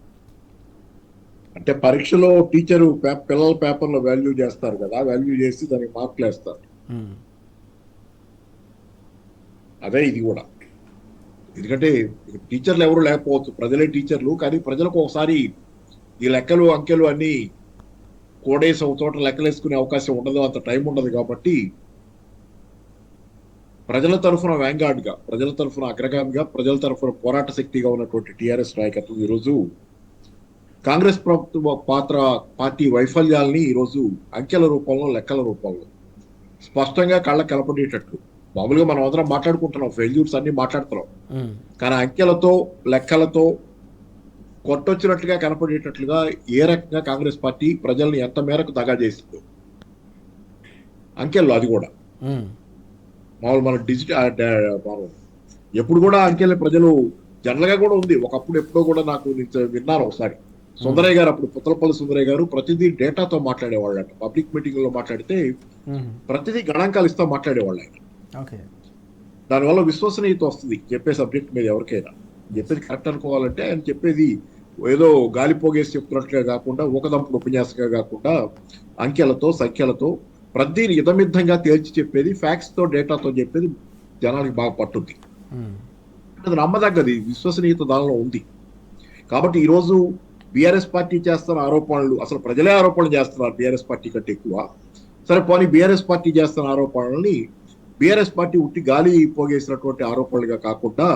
[SPEAKER 2] అంటే పరీక్షలో టీచరు పిల్లల పేపర్లో వాల్యూ చేస్తారు కదా, వాల్యూ చేసి దానికి మార్కులు వేస్తారు. అదే ఇది కూడా. ఎందుకంటే టీచర్లు ఎవరు లేకపోవచ్చు, ప్రజలే టీచర్లు. కానీ ప్రజలకు ఒకసారి ఈ లెక్కలు అంకెలు అన్ని కోడేసి ఒక చోట లెక్కలేసుకునే అవకాశం ఉండదు, అంత టైం ఉండదు. కాబట్టి ప్రజల తరఫున వ్యాంగార్డ్గా, ప్రజల తరఫున అగ్రగామిగా, ప్రజల తరఫున పోరాట శక్తిగా ఉన్నటువంటి టీఆర్ఎస్ నాయకత్వం ఈరోజు కాంగ్రెస్ ప్రభుత్వ పార్టీ వైఫల్యాల్ని ఈరోజు అంకెల రూపంలో, లెక్కల రూపంలో స్పష్టంగా కళ్ళకు కనపడేటట్లు, మామూలుగా మనం అందరం మాట్లాడుకుంటున్నాం, ఫెయిల్యూర్స్ అన్ని మాట్లాడుతున్నాం, కానీ అంకెలతో లెక్కలతో కొట్టొచ్చినట్లుగా కనపడేటట్లుగా ఏ రకంగా కాంగ్రెస్ పార్టీ ప్రజల్ని ఎంత మేరకు దగా చేసిందో అంకెల్లో. అది కూడా మామూలు మన మనం ఎప్పుడు కూడా అంకెల ప్రజలు జనరల్ గా కూడా ఉంది. ఒకప్పుడు ఎప్పుడో కూడా నాకు విన్నాను ఒకసారి, సుందరయ్య గారు, అప్పుడు పుత్తలపల్లి సుందరయ్య గారు ప్రతిదీ డేటాతో మాట్లాడేవాళ్ళట. పబ్లిక్ మీటింగ్ లో మాట్లాడితే ప్రతిదీ గణాంకాలు ఇస్తా మాట్లాడేవాళ్ళు ఆయన. దానివల్ల విశ్వసనీయత వస్తుంది చెప్పే సబ్జెక్ట్ మీద. ఎవరికైనా చెప్పేది కరెక్ట్ అనుకోవాలంటే ఆయన చెప్పేది ఏదో గాలిపోగేసి చెప్తున్నట్లుగా కాకుండా, ఊకదంపుడు ఉపన్యాసంగా కాకుండా అంకెలతో, సంఖ్యలతో ప్రతిదీని ఇదమిద్దంగా తేల్చి చెప్పేది, ఫ్యాక్ట్స్ తో, డేటాతో చెప్పేది జనానికి బాగా పట్టుద్ది. అది నమ్మదగ్గది, విశ్వసనీయత దానిలో ఉంది. కాబట్టి ఈరోజు బీఆర్ఎస్ పార్టీ చేస్తున్న ఆరోపణలు, అసలు ప్రజలే ఆరోపణలు చేస్తున్నారు బీఆర్ఎస్ పార్టీ కంటే ఎక్కువ. సరే పోనీ బీఆర్ఎస్ పార్టీ చేస్తున్న ఆరోపణల్ని బీఆర్ఎస్ పార్టీ ఉట్టి గాలి పోగేసినటువంటి ఆరోపణలుగా కాకుండా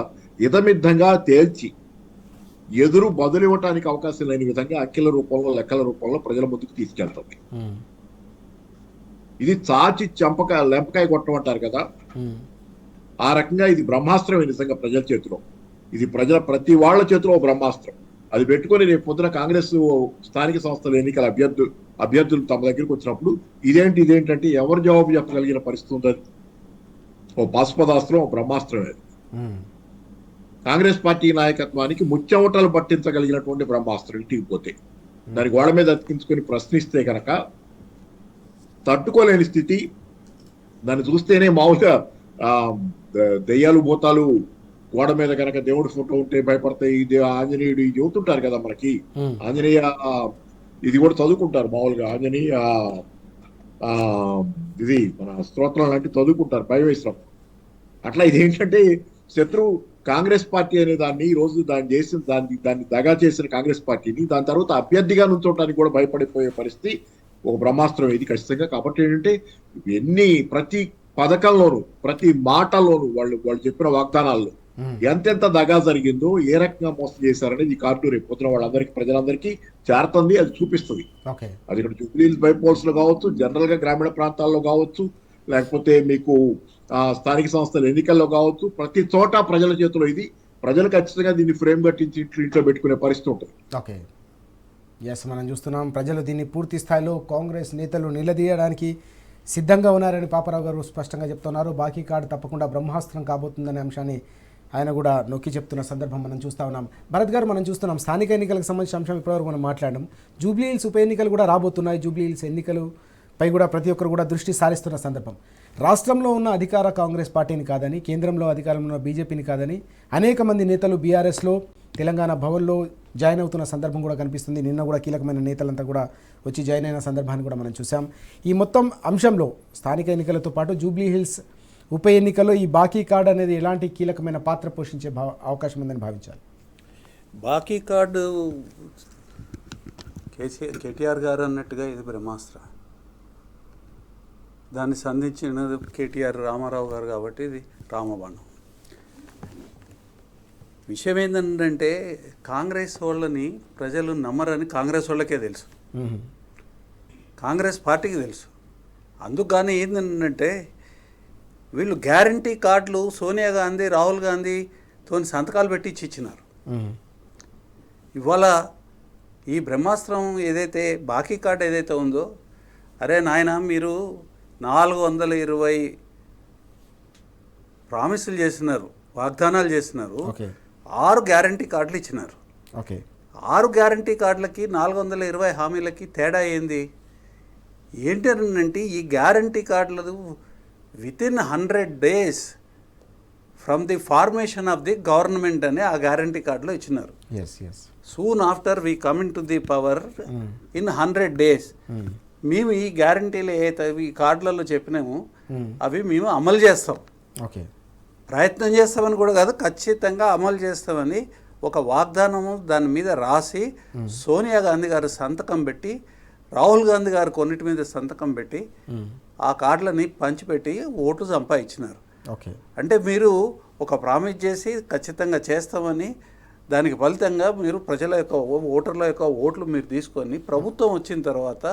[SPEAKER 2] ఇదమిద్దంగా తేల్చి ఎదురు బదులివ్వటానికి అవకాశం లేని విధంగా అంకెల రూపంలో, లెక్కల రూపంలో ప్రజల ముందుకు తీసుకెళ్తుంది. ఇది చాచి లెంపకాయ కొట్టమంటారు కదా, ఆ రకంగా ఇది బ్రహ్మాస్త్రమే నిజంగా ప్రజల చేతిలో. ఇది ప్రతి వాళ్ళ చేతిలో బ్రహ్మాస్త్రం. అది పెట్టుకొని రేపు పొద్దున కాంగ్రెస్ స్థానిక సంస్థల ఎన్నికల అభ్యర్థులు తమ దగ్గరికి వచ్చినప్పుడు ఇదేంటంటే ఎవరు జవాబు చెప్పగలిగిన పరిస్థితి ఉంటుంది. ఓ పాశుపదాస్త్రం, ఓ బ్రహ్మాస్త్రమే. కాంగ్రెస్ పార్టీ నాయకత్వానికి ముచ్చెమటలు పట్టించగలిగినటువంటి బ్రహ్మాస్త్రం. ఇంటికి పోతే దాని గోడ మీద అతికించుకొని ప్రశ్నిస్తే కనుక తట్టుకోలేని స్థితి. దాన్ని చూస్తేనే మామూలుగా దెయ్యాలు, భూతాలు గోడ మీద కనుక దేవుడి ఫోటో ఉంటే భయపడతాయి, ఇది ఆంజనేయుడు ఇది చెబుతుంటారు కదా మనకి. ఆంజనేయ ఇది కూడా చదువుకుంటారు మామూలుగా, ఆంజనేయ ఇది మన స్తోత్రం లాంటివి చదువుకుంటారు భయం వేసినప్పుడు. అట్లా ఇదేంటంటే శత్రువు కాంగ్రెస్ పార్టీ అనే దాన్ని ఈ రోజు దాన్ని దగా చేసిన కాంగ్రెస్ పార్టీని దాని తర్వాత అభ్యర్థిగా నుంచోటానికి కూడా భయపడిపోయే పరిస్థితి ఒక బ్రహ్మాస్త్రం ఇది ఖచ్చితంగా. కాబట్టి ఏంటంటే ప్రతి పథకంలోను, ప్రతి మాటలోను వాళ్ళు చెప్పిన వాగ్దానాల్లో ఎంతెంత దగా జరిగిందో, ఏ రకంగా మోసం చేశారనేది ఈ కార్డు రేపు పొద్దున వాళ్ళందరికీ, ప్రజలందరికీ చేరుతుంది, అది చూపిస్తుంది. అది ఇక్కడ జూబ్లీ బైపోల్స్ లో కావచ్చు, జనరల్ గా గ్రామీణ ప్రాంతాల్లో కావచ్చు, లేకపోతే మీకు స్థానిక సంస్థల ఎన్నికల్లో కావచ్చు, ప్రతి చోట ప్రజల చేతిలో ఇది. ప్రజలు ఖచ్చితంగా దీన్ని ఫ్రేమ్ కట్టించి ఇంట్లో పెట్టుకునే పరిస్థితి ఉంటుంది.
[SPEAKER 1] ఓకే, ఎస్, మనం చూస్తున్నాం ప్రజలు దీన్ని పూర్తి స్థాయిలో కాంగ్రెస్ నేతలు నిలదీయడానికి సిద్ధంగా ఉన్నారని పాపారావు గారు స్పష్టంగా చెప్తున్నారు. బాకీ కార్డు తప్పకుండా బ్రహ్మాస్త్రం కాబోతుందనే అంశాన్ని ఆయన కూడా నొక్కి చెప్తున్న సందర్భం మనం చూస్తూ ఉన్నాం. భరత్ గారు, మనం చూస్తున్నాం స్థానిక ఎన్నికలకు సంబంధించిన అంశం ఇప్పటివరకు మనం మాట్లాడడం. జూబ్లీ హిల్స్ ఉప ఎన్నికలు కూడా రాబోతున్నాయి. జూబ్లీ హిల్స్ ఎన్నికలపై కూడా ప్రతి ఒక్కరు కూడా దృష్టి సారిస్తున్న సందర్భం. రాష్ట్రంలో ఉన్న అధికార కాంగ్రెస్ పార్టీని కాదని, కేంద్రంలో అధికారంలో ఉన్న బీజేపీని కాదని అనేక మంది నేతలు బీఆర్ఎస్లో తెలంగాణ భవన్లో జాయిన్ అవుతున్న సందర్భం కూడా కనిపిస్తుంది. నిన్న కూడా కీలకమైన నేతలంతా కూడా వచ్చి జాయిన్ అయిన సందర్భాన్ని కూడా మనం చూసాం. ఈ మొత్తం అంశంలో స్థానిక ఎన్నికలతో పాటు జూబ్లీ హిల్స్ ఉప ఎన్నికల్లో ఈ బాకీ కార్డు అనేది ఎలాంటి కీలకమైన పాత్ర పోషించే అవకాశం ఉందని భావించాలి?
[SPEAKER 3] బాకీ కార్డు కేటీఆర్ గారు అన్నట్టుగా ఇది బ్రహ్మాస్త్ర. దాన్ని సంధించినది కేటీఆర్ రామారావు గారు కాబట్టి ఇది రామబాణం. విషయం ఏంటంటే కాంగ్రెస్ వాళ్ళని ప్రజలు నమ్మరని కాంగ్రెస్ వాళ్ళకే తెలుసు, కాంగ్రెస్ పార్టీకి తెలుసు. అందుకు కానీ ఏంటంటే వీళ్ళు గ్యారంటీ కార్డులు సోనియా గాంధీ, రాహుల్ గాంధీతో సంతకాలు పెట్టి ఇచ్చినారు. ఇవాళ ఈ బ్రహ్మాస్త్రం ఏదైతే బాకీ కార్డు ఏదైతే ఉందో, అరే నాయన మీరు 420 ప్రామిసులు చేసినారు, వాగ్దానాలు చేసినారు, 6 గ్యారంటీ కార్డులు ఇచ్చినారు. 6 గ్యారంటీ కార్డులకి 420 హామీలకి తేడా ఏంది? ఏంటంటే ఈ గ్యారంటీ కార్డులు within 100 days from the formation of the government అని ఆ గ్యారంటీ కార్డులో ఇచ్చినారు. Soon after we coming to the power in 100 days మేము ఈ గ్యారంటీలు ఏదైతే ఈ కార్డులలో చెప్పినామో అవి మేము అమలు చేస్తాం. ప్రయత్నం చేస్తామని కూడా కాదు, ఖచ్చితంగా అమలు చేస్తామని ఒక వాగ్దానము దాని మీద రాసి సోనియా గాంధీ గారు సంతకం పెట్టి, రాహుల్ గాంధీ గారు కొన్నిటి మీద సంతకం పెట్టి ఆ కార్డులని పంచిపెట్టి ఓట్లు సంపాదించినారు. అంటే మీరు ఒక ప్రామిస్ చేసి ఖచ్చితంగా చేస్తామని దానికి ఫలితంగా మీరు ప్రజల యొక్క ఓటర్ల యొక్క ఓట్లు మీరు తీసుకొని ప్రభుత్వం వచ్చిన తర్వాత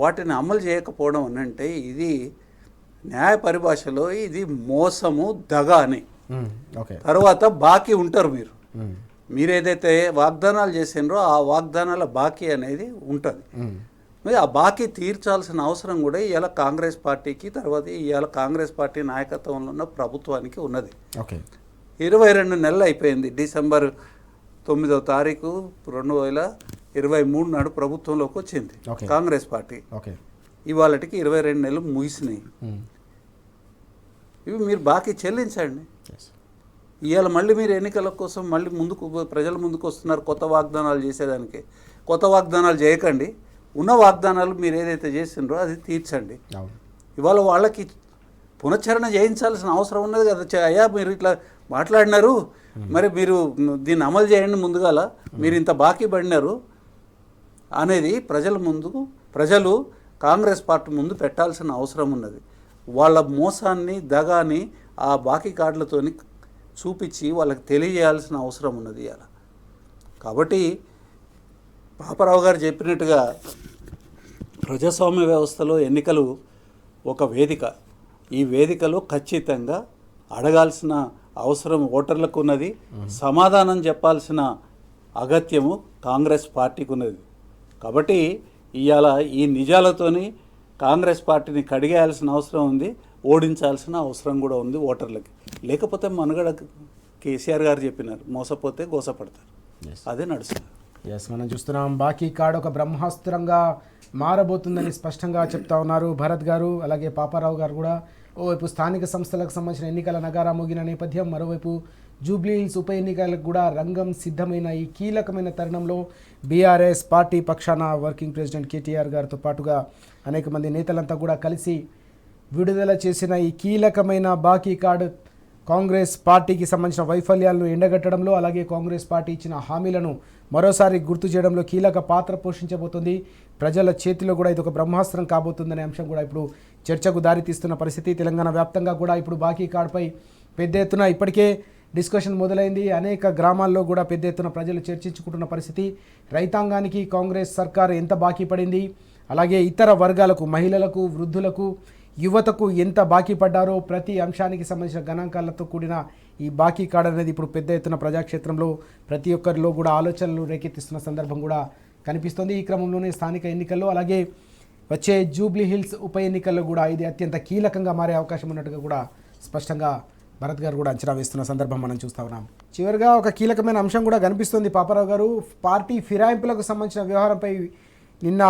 [SPEAKER 3] వాటిని అమలు చేయకపోవడం అని అంటే ఇది న్యాయ పరిభాషలో ఇది మోసము, దగ అని. తర్వాత బాకీ ఉంటారు మీరు ఏదైతే వాగ్దానాలు చేసినారో ఆ వాగ్దానాల బాకీ అనేది ఉంటుంది. మరి ఆ బాకీ తీర్చాల్సిన అవసరం కూడా ఇవాళ కాంగ్రెస్ పార్టీకి, తర్వాత ఇవాళ కాంగ్రెస్ పార్టీ నాయకత్వంలో ఉన్న ప్రభుత్వానికి ఉన్నది. 22 నెలలు అయిపోయింది. డిసెంబర్ 9వ తారీఖు 2023 నాడు ప్రభుత్వంలోకి వచ్చింది కాంగ్రెస్ పార్టీ. ఇవాళకి 22 నెలలు ముగిసినాయి. ఇవి మీరు బాకీ చెల్లించండి. ఇవాళ మళ్ళీ మీరు ఎన్నికల కోసం మళ్ళీ ప్రజల ముందుకు వస్తున్నారు కొత్త వాగ్దానాలు చేసేదానికి. కొత్త వాగ్దానాలు చేయకండి, ఉన్న వాగ్దానాలు మీరు ఏదైతే చేసిండ్రో అది తీర్చండి. ఇవాళ వాళ్ళకి పునశ్చరణ చేయించాల్సిన అవసరం ఉన్నది కదా. అయ్యా మీరు ఇట్లా మాట్లాడినారు, మరి మీరు దీన్ని అమలు చేయండి, ముందుగాల మీరు ఇంత బాకీ పడినారు అనేది ప్రజలు కాంగ్రెస్ పార్టీ ముందు పెట్టాల్సిన అవసరం ఉన్నది. వాళ్ళ మోసాన్ని, దగాని ఆ బాకీ కార్డులతోని చూపించి వాళ్ళకి తెలియజేయాల్సిన అవసరం ఉన్నది ఇవాళ. కాబట్టి పాపారావు గారు చెప్పినట్టుగా ప్రజాస్వామ్య వ్యవస్థలో ఎన్నికలు ఒక వేదిక. ఈ వేదికలో ఖచ్చితంగా అడగాల్సిన అవసరం ఓటర్లకు ఉన్నది, సమాధానం చెప్పాల్సిన అగత్యము కాంగ్రెస్ పార్టీకి ఉన్నది. కాబట్టి ఇవాళ ఈ నిజాలతోని కాంగ్రెస్ పార్టీని కడిగేయాల్సిన అవసరం ఉంది, ఓడించాల్సిన అవసరం కూడా ఉంది ఓటర్లకి. లేకపోతే మనుగడ కేసీఆర్ గారు చెప్పినారు, మోసపోతే గోసపడతారు, అదే నడుస్తుంది.
[SPEAKER 1] మనం చూస్తున్నాం బాకీ కార్డు ఒక బ్రహ్మాస్త్రంగా మారబోతుందని స్పష్టంగా చెప్తా ఉన్నారు భరత్ గారు, అలాగే పాపారావు గారు కూడా. ఓవైపు స్థానిక సంస్థలకు సంబంధించిన ఎన్నికల నగారా మోగిన నేపథ్యం, మరోవైపు జూబ్లీ హిల్స్ ఉప ఎన్నికలకు కూడా రంగం సిద్ధమైన ఈ కీలకమైన తరుణంలో బీఆర్ఎస్ పార్టీ పక్షాన వర్కింగ్ ప్రెసిడెంట్ కేటీఆర్ గారితో పాటుగా అనేక మంది నేతలంతా కూడా కలిసి విడుదల చేసిన ఈ కీలకమైన బాకీ కార్డు కాంగ్రెస్ పార్టీకి సంబంధించిన వైఫల్యాలను ఎండగట్టడంలో, అలాగే కాంగ్రెస్ పార్టీ ఇచ్చిన హామీలను మరోసారి గుర్తు చేయడంలో కీలక పాత్ర పోషించబోతుంది. ప్రజల చేతిలో కూడా ఇది ఒక బ్రహ్మాస్త్రం కాబోతుందనే అంశం కూడా ఇప్పుడు చర్చకు దారితీస్తున్న పరిస్థితి. తెలంగాణ వ్యాప్తంగా కూడా ఇప్పుడు బాకీ కార్డుపై పెద్ద ఎత్తున ఇప్పటికే డిస్కషన్ మొదలైంది. అనేక గ్రామాల్లో కూడా పెద్ద ఎత్తున ప్రజలు చర్చించుకుంటున్న పరిస్థితి. రైతాంగానికి కాంగ్రెస్ సర్కారు ఎంత బాకీ పడింది, అలాగే ఇతర వర్గాలకు, మహిళలకు, వృద్ధులకు, యువతకు ఎంత బాకీ పడ్డారో ప్రతి అంశానికి సంబంధించిన గణాంకాలతో కూడిన ఈ బాకీ కార్డు అనేది ఇప్పుడు పెద్ద ఎత్తున ప్రజాక్షేత్రంలో ప్రతి ఒక్కరిలో కూడా ఆలోచనలు రేకెత్తిస్తున్న సందర్భం కూడా కనిపిస్తుంది. ఈ క్రమంలోనే స్థానిక ఎన్నికల్లో, అలాగే వచ్చే జూబ్లీ హిల్స్ ఉప ఎన్నికల్లో కూడా ఇది అత్యంత కీలకంగా మారే అవకాశం ఉన్నట్టుగా కూడా స్పష్టంగా భరత్ గారు కూడా అంచనా వేస్తున్న సందర్భం మనం చూస్తూ ఉన్నాం. చివరిగా ఒక కీలకమైన అంశం కూడా కనిపిస్తుంది పాపారావు గారు. పార్టీ ఫిరాయింపులకు సంబంధించిన వ్యవహారంపై నిన్న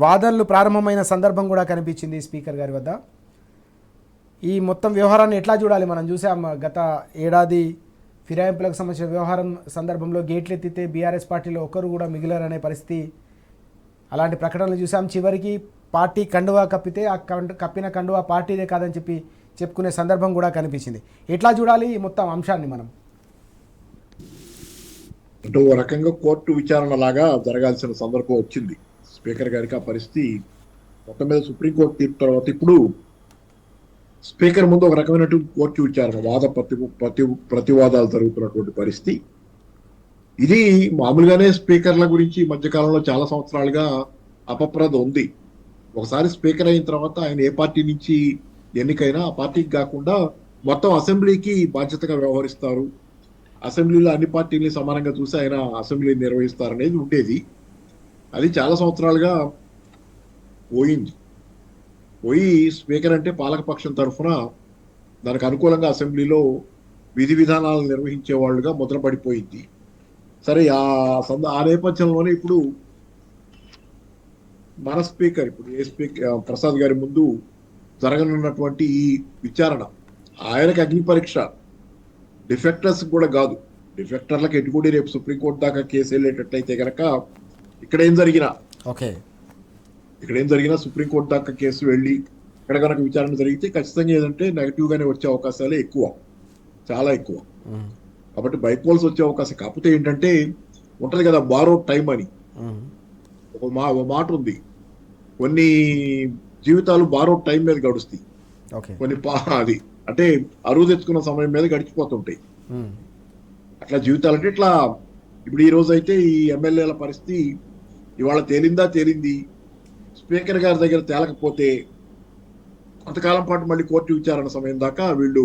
[SPEAKER 1] వాదనలు ప్రారంభమైన సందర్భం కూడా కనిపించింది స్పీకర్ గారి వద్ద. ఈ మొత్తం వ్యవహారాన్ని ఎట్లా చూడాలి? మనం చూసాం గత ఏడాది ఫిరాయింపులకు సంబంధించిన వ్యవహారం సందర్భంలో గేట్లు ఎత్తితే బీఆర్ఎస్ పార్టీలో ఒకరు కూడా మిగిలారనే పరిస్థితి, అలాంటి ప్రకటనలు చూసాం. చివరికి పార్టీ కండువా కప్పితే ఆ కప్పిన కండువా పార్టీదే కాదని చెప్పుకునే సందర్భం కూడా కనిపించింది. ఎట్లా చూడాలి ఈ మొత్తం అంశాన్ని మనం?
[SPEAKER 2] అంటే ఓ రకంగా కోర్టు విచారణ లాగా జరగాల్సిన సందర్భం వచ్చింది స్పీకర్ గారికి. ఆ పరిస్థితి మొత్తం మీద సుప్రీంకోర్టు తీర్పు తర్వాత ఇప్పుడు స్పీకర్ ముందు ఒక రకమైనటువంటి కోర్టు విచారణ, వాద ప్రతివాదాలు జరుగుతున్నటువంటి పరిస్థితి ఇది. మామూలుగానే స్పీకర్ల గురించి ఈ మధ్యకాలంలో చాలా సంవత్సరాలుగా అపప్రద ఉంది. ఒకసారి స్పీకర్ అయిన తర్వాత ఆయన ఏ పార్టీ నుంచి ఎన్నికైనా ఆ పార్టీకి కాకుండా మొత్తం అసెంబ్లీకి బాధ్యతగా వ్యవహరిస్తారు, అసెంబ్లీలో అన్ని పార్టీలని సమానంగా చూసి ఆయన అసెంబ్లీని నిర్వహిస్తారనేది ఉండేది. అది చాలా సంవత్సరాలుగా పోయి స్పీకర్ అంటే పాలకపక్షం తరఫున దానికి అనుకూలంగా అసెంబ్లీలో విధి విధానాలను నిర్వహించే వాళ్ళుగా ముద్రపడిపోయింది. సరే, ఆ నేపథ్యంలోనే ఇప్పుడు మన స్పీకర్ ప్రసాద్ గారి ముందు జరగనున్నటువంటి ఈ విచారణ ఆయనకి అగ్ని పరీక్ష. డిఫెక్టర్స్ కూడా కాదు, డిఫెక్టర్లకు ఎటుకూడి రేపు సుప్రీంకోర్టు దాకా కేసు వెళ్ళేటట్టయితే కనుక ఇక్కడ ఏం జరిగినా సుప్రీంకోర్టు దాకా కేసు వెళ్ళి ఇక్కడ కనుక విచారణ జరిగితే ఖచ్చితంగా ఏదంటే నెగిటివ్ గానే వచ్చే అవకాశాలే ఎక్కువ, చాలా ఎక్కువ. కాబట్టి బైపోల్స్ వచ్చే అవకాశం. కాకపోతే ఏంటంటే ఉంటది కదా బారో టైం అని ఒక మాట ఉంది. కొన్ని జీవితాలు బారో టైం మీద గడుస్తాయి, కొన్ని అది అంటే అరువు తెచ్చుకున్న సమయం మీద గడిచిపోతుంటాయి. అట్లా జీవితాలంటే ఇట్లా ఇప్పుడు ఈ రోజు అయితే ఈ ఎమ్మెల్యేల పరిస్థితి ఇవాళ తేలింది. స్పీకర్ గారి దగ్గర తేలకపోతే కొంతకాలం పాటు మళ్ళీ కోర్టు విచారణ సమయం దాకా వీళ్ళు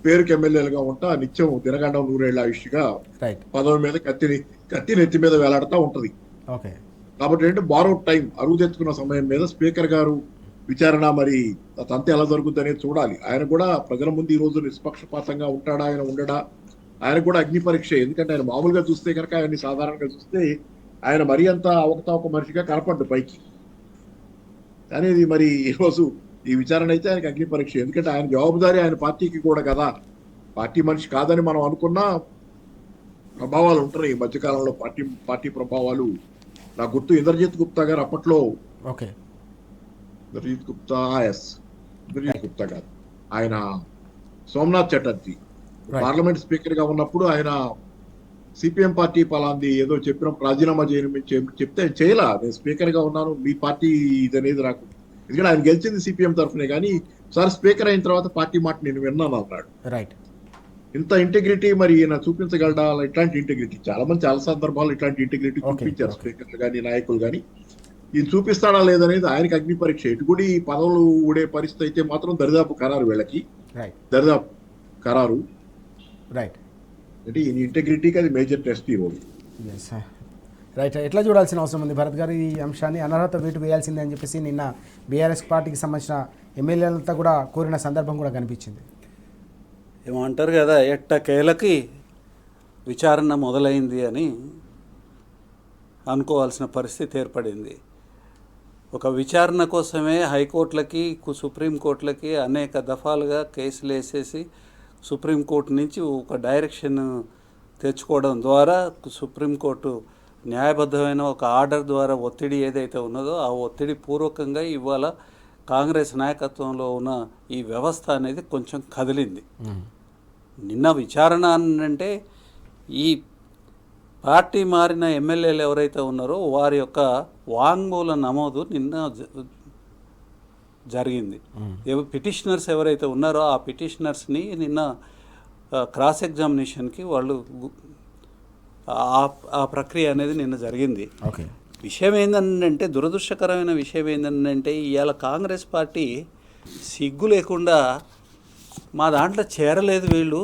[SPEAKER 2] పేరుకి ఎమ్మెల్యేలుగా ఉంటా నిత్యం దినగండం 100 ఏళ్ల ఆయుష్గా పదవి మీద కత్తి నెత్తి మీద వేలాడుతూ ఉంటది. కాబట్టి ఏంటంటే బారో టైం, అరువు తెచ్చుకున్న సమయం మీద స్పీకర్ గారు విచారణ మరి తంత ఎలా జరుగుతుంది అనేది చూడాలి. ఆయన కూడా ప్రజల ముందు ఈ రోజు నిష్పక్షపాతంగా ఉంటాడా, ఆయన ఉండడా, ఆయన కూడా అగ్ని పరీక్ష. ఎందుకంటే ఆయన మామూలుగా చూస్తే కనుక ఆయన్ని సాధారణంగా చూస్తే ఆయన మరీ అంత అవకతవక మనిషిగా కనపడ్డు పైకి. అనేది మరి ఈరోజు ఈ విచారణ అయితే ఆయనకి అగ్ని పరీక్ష. ఎందుకంటే ఆయన జవాబుదారీ ఆయన పార్టీకి కూడా కదా, పార్టీ మనిషి కాదని మనం అనుకున్న ప్రభావాలు ఉంటున్నాయి ఈ మధ్యకాలంలో, పార్టీ ప్రభావాలు. నాకు గుర్తు ఇంద్రజిత్ గుప్తా గారు అప్పట్లో, ఇంద్రజిత్ గుప్తా గారు ఆయన సోమనాథ్ చటర్జీ పార్లమెంట్ స్పీకర్ గా ఉన్నప్పుడు ఆయన సిపిఎం పార్టీ పలాంది ఏదో చెప్పినప్పుడు రాజీనామా చెప్తే చేయలా, నేను స్పీకర్ గా ఉన్నాను, మీ పార్టీ ఇదనేది నాకు. ఎందుకంటే ఆయన గెలిచింది సిపిఎం తరఫునే, కానీ సార్ స్పీకర్ అయిన తర్వాత పార్టీ మాట నేను విన్నాను అన్నాడు. ఇంత ఇంటెగ్రిటీ మరి ఈయన చూపించగలడా? ఇట్లాంటి ఇంటెగ్రిటీ చాలా మంది చాలా సందర్భాలు ఇట్లాంటి ఇంటెగ్రిటీ చూపించారు స్పీకర్లు కానీ నాయకులు కానీ. ఈయన చూపిస్తాడా లేదనేది ఆయనకి అగ్ని పరీక్ష. ఇటుకుడి పదవులు ఊడే పరిస్థితి అయితే మాత్రం దరిదాపు ఖరారు వీళ్ళకి, దరిదాపు ఖరారు. అంటే ఈయన ఇంటెగ్రిటీకి అది మేజర్ టెస్ట్ ఈ రోజు.
[SPEAKER 1] రైట్, ఎట్లా చూడాల్సిన అవసరం ఉంది భరత్ గారు ఈ అంశాన్ని? అనర్హత వేటు వేయాల్సిందే అని చెప్పేసి నిన్న బీఆర్ఎస్ పార్టీకి సంబంధించిన ఎమ్మెల్యేలతో కూడా కోరిన సందర్భం కూడా కనిపించింది.
[SPEAKER 3] ఏమంటారు కదా, ఎట్టకేలకి విచారణ మొదలైంది అని అనుకోవాల్సిన పరిస్థితి ఏర్పడింది. ఒక విచారణ కోసమే హైకోర్టులకి సుప్రీంకోర్టులకి అనేక దఫాలుగా కేసులు వేసేసి సుప్రీంకోర్టు నుంచి ఒక డైరెక్షన్ తెచ్చుకోవడం ద్వారా సుప్రీంకోర్టు న్యాయబద్ధమైన ఒక ఆర్డర్ ద్వారా ఒత్తిడి ఏదైతే ఉన్నదో ఆ ఒత్తిడి పూర్వకంగా ఇవాళ కాంగ్రెస్ నాయకత్వంలో ఉన్న ఈ వ్యవస్థ అనేది కొంచెం కదిలింది. నిన్న విచారణ అంటే ఈ పార్టీ మారిన ఎమ్మెల్యేలు ఎవరైతే ఉన్నారో వారి యొక్క వాంగ్మూల నమోదు నిన్న జరిగింది. పిటిషనర్స్ ఎవరైతే ఉన్నారో ఆ పిటిషనర్స్ని నిన్న క్రాస్ ఎగ్జామినేషన్కి వాళ్ళు ఆ ప్రక్రియ అనేది నిన్న జరిగింది. విషయం ఏంటంటే, దురదృష్టకరమైన విషయం ఏంటంటే ఇవాళ కాంగ్రెస్ పార్టీ సిగ్గు లేకుండా మా దాంట్లో చేరలేదు వీళ్ళు,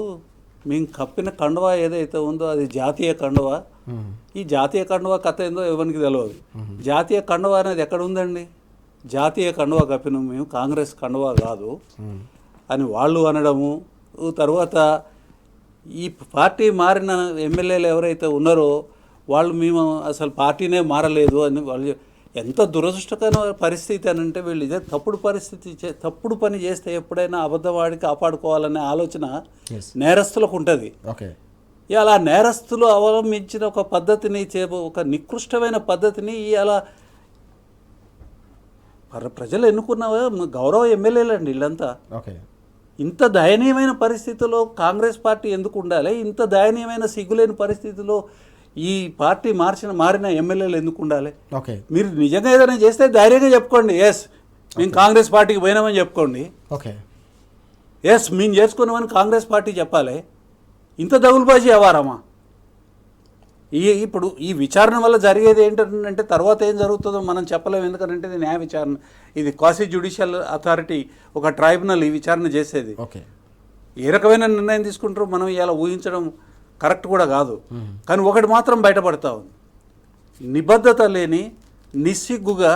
[SPEAKER 3] మేము కప్పిన కండువా ఏదైతే ఉందో అది జాతీయ కండువా, ఈ జాతీయ కండువా కథ ఏందో ఎవరికి తెలియదు. జాతీయ కండువా అనేది ఎక్కడ ఉందండి? జాతీయ కండువా కప్పిన మేము కాంగ్రెస్ కండువా కాదు అని వాళ్ళు అనడము, తర్వాత ఈ పార్టీ మారిన ఎమ్మెల్యేలు ఎవరైతే ఉన్నారో వాళ్ళు మేము అసలు పార్టీనే మారలేదు అని వాళ్ళు, ఎంత దురదృష్టకరమైన పరిస్థితి అని అంటే వీళ్ళు ఇదే తప్పుడు పని చేస్తే ఎప్పుడైనా అబద్ధవాడి కాపాడుకోవాలనే ఆలోచన నేరస్తులకు ఉంటుంది.
[SPEAKER 1] ఓకే,
[SPEAKER 3] ఇలా నేరస్తులు అవలంబించిన ఒక పద్ధతిని, ఒక నికృష్టమైన పద్ధతిని ఇలా ప్రజలు ఎన్నుకున్న గౌరవ ఎమ్మెల్యేలు అండి వీళ్ళంతా.
[SPEAKER 1] ఓకే,
[SPEAKER 3] ఇంత దయనీయమైన పరిస్థితిలో కాంగ్రెస్ పార్టీ ఎందుకు ఉండాలి? ఇంత దయనీయమైన సిగ్గులేని పరిస్థితిలో ఈ పార్టీ మారిన ఎమ్మెల్యేలు ఎందుకు ఉండాలి?
[SPEAKER 1] ఓకే,
[SPEAKER 3] మీరు నిజంగా ఏదైనా చేస్తే ధైర్యంగా చెప్పుకోండి, ఎస్ మేము కాంగ్రెస్ పార్టీకి పోయినామని చెప్పుకోండి,
[SPEAKER 1] ఓకే,
[SPEAKER 3] ఎస్ మేము చేసుకున్నామని కాంగ్రెస్ పార్టీ చెప్పాలి. ఇంత దగులుబాజీ వ్యవహారమా? ఇప్పుడు ఈ విచారణ వల్ల జరిగేది ఏంటంటే తర్వాత ఏం జరుగుతుందో మనం చెప్పలేము. ఎందుకంటే ఇది న్యాయ విచారణ, ఇది క్వాసీ జ్యుడిషియల్ అథారిటీ, ఒక ట్రైబ్యునల్ ఈ విచారణ చేసేది.
[SPEAKER 1] ఓకే,
[SPEAKER 2] ఏ రకమైన నిర్ణయం తీసుకుంటారో మనం ఇలా ఊహించడం కరెక్ట్ కూడా కాదు. కానీ ఒకటి మాత్రం బయటపడతా ఉంది, నిబద్ధత లేని నిస్సిగ్గుగా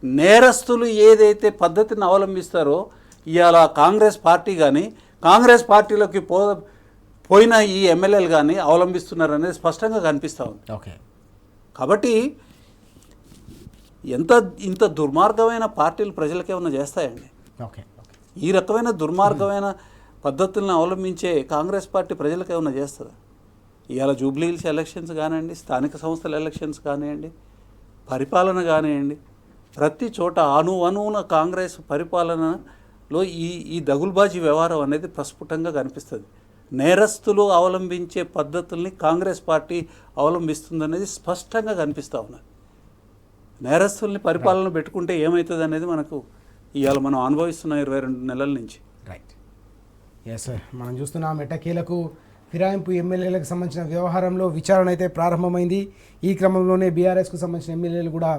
[SPEAKER 2] నేరస్తులు ఏదైతే పద్ధతిని అవలంబిస్తారో ఇవాళ కాంగ్రెస్ పార్టీ కానీ కాంగ్రెస్ పార్టీలోకి పోయిన ఈ ఎమ్మెల్యేలు కానీ అవలంబిస్తున్నారు అనేది స్పష్టంగా కనిపిస్తూ ఉంది.
[SPEAKER 1] ఓకే,
[SPEAKER 2] కాబట్టి ఇంత దుర్మార్గమైన పార్టీలు ప్రజలకేమన్నా చేస్తాయండి?
[SPEAKER 1] ఓకే,
[SPEAKER 2] ఈ రకమైన దుర్మార్గమైన పద్ధతులను అవలంబించే కాంగ్రెస్ పార్టీ ప్రజలకేమన్నా చేస్తుందా? ఇవాళ జూబ్లీ హిల్స్ ఎలక్షన్స్ కానివ్వండి, స్థానిక సంస్థల ఎలక్షన్స్ కానివ్వండి, పరిపాలన కానివ్వండి, ప్రతి చోట అణువున కాంగ్రెస్ పరిపాలనలో ఈ దగుల్బాజీ వ్యవహారం అనేది ప్రస్ఫుటంగా కనిపిస్తుంది. నేరస్తులు అవలంబించే పద్ధతుల్ని కాంగ్రెస్ పార్టీ అవలంబిస్తుందనేది స్పష్టంగా కనిపిస్తూ ఉన్నది. నేరస్తుల్ని పరిపాలన పెట్టుకుంటే ఏమవుతుంది అనేది మనకు ఇవాళ మనం అనుభవిస్తున్నాం 22 నెలల నుంచి.
[SPEAKER 1] రైట్, ఎస్, మనం చూస్తున్నాం ఎట్టకేలకు ఫిరాయింపు ఎమ్మెల్యేలకు సంబంధించిన వ్యవహారంలో విచారణ అయితే ప్రారంభమైంది. ఈ క్రమంలోనే బీఆర్ఎస్కు సంబంధించిన ఎమ్మెల్యేలు కూడా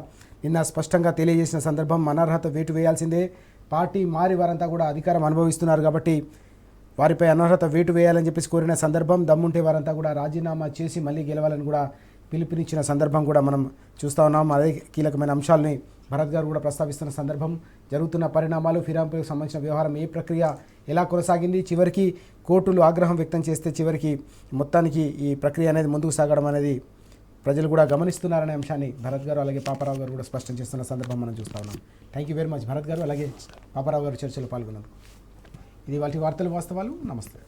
[SPEAKER 1] నిన్న స్పష్టంగా తెలియజేసిన సందర్భం, అనర్హత వేటు వేయాల్సిందే, పార్టీ మారి వారంతా కూడా అధికారం అనుభవిస్తున్నారు కాబట్టి వారిపై అనర్హత వేటు వేయాలని చెప్పేసి కోరిన సందర్భం, దమ్ముంటే వారంతా కూడా రాజీనామా చేసి మళ్ళీ గెలవాలని కూడా పిలుపునిచ్చిన సందర్భం కూడా మనం చూస్తూ ఉన్నాం. అదే కీలకమైన అంశాలని భరత్ గారు కూడా ప్రస్తావిస్తున్న సందర్భం, జరుగుతున్న పరిణామాలు, ఫిరాయింపులకు సంబంధించిన వ్యవహారం, ఏ ప్రక్రియ ఎలా కొనసాగింది, చివరికి కోర్టులు ఆగ్రహం వ్యక్తం చేస్తే చివరికి మొత్తానికి ఈ ప్రక్రియ అనేది ముందుకు సాగడం అనేది ప్రజలు కూడా గమనిస్తున్నారనే అంశాన్ని భరత్ గారు అలాగే పాపారావు గారు కూడా స్పష్టం చేస్తున్న సందర్భం మనం చూస్తూ ఉన్నాం. Thank you very much Bharat గారు అలాగే పాపారావు గారు చర్చలో పాల్గొన్నారు. ఇది వాటి వార్తలు వాస్తవాలు. నమస్తే.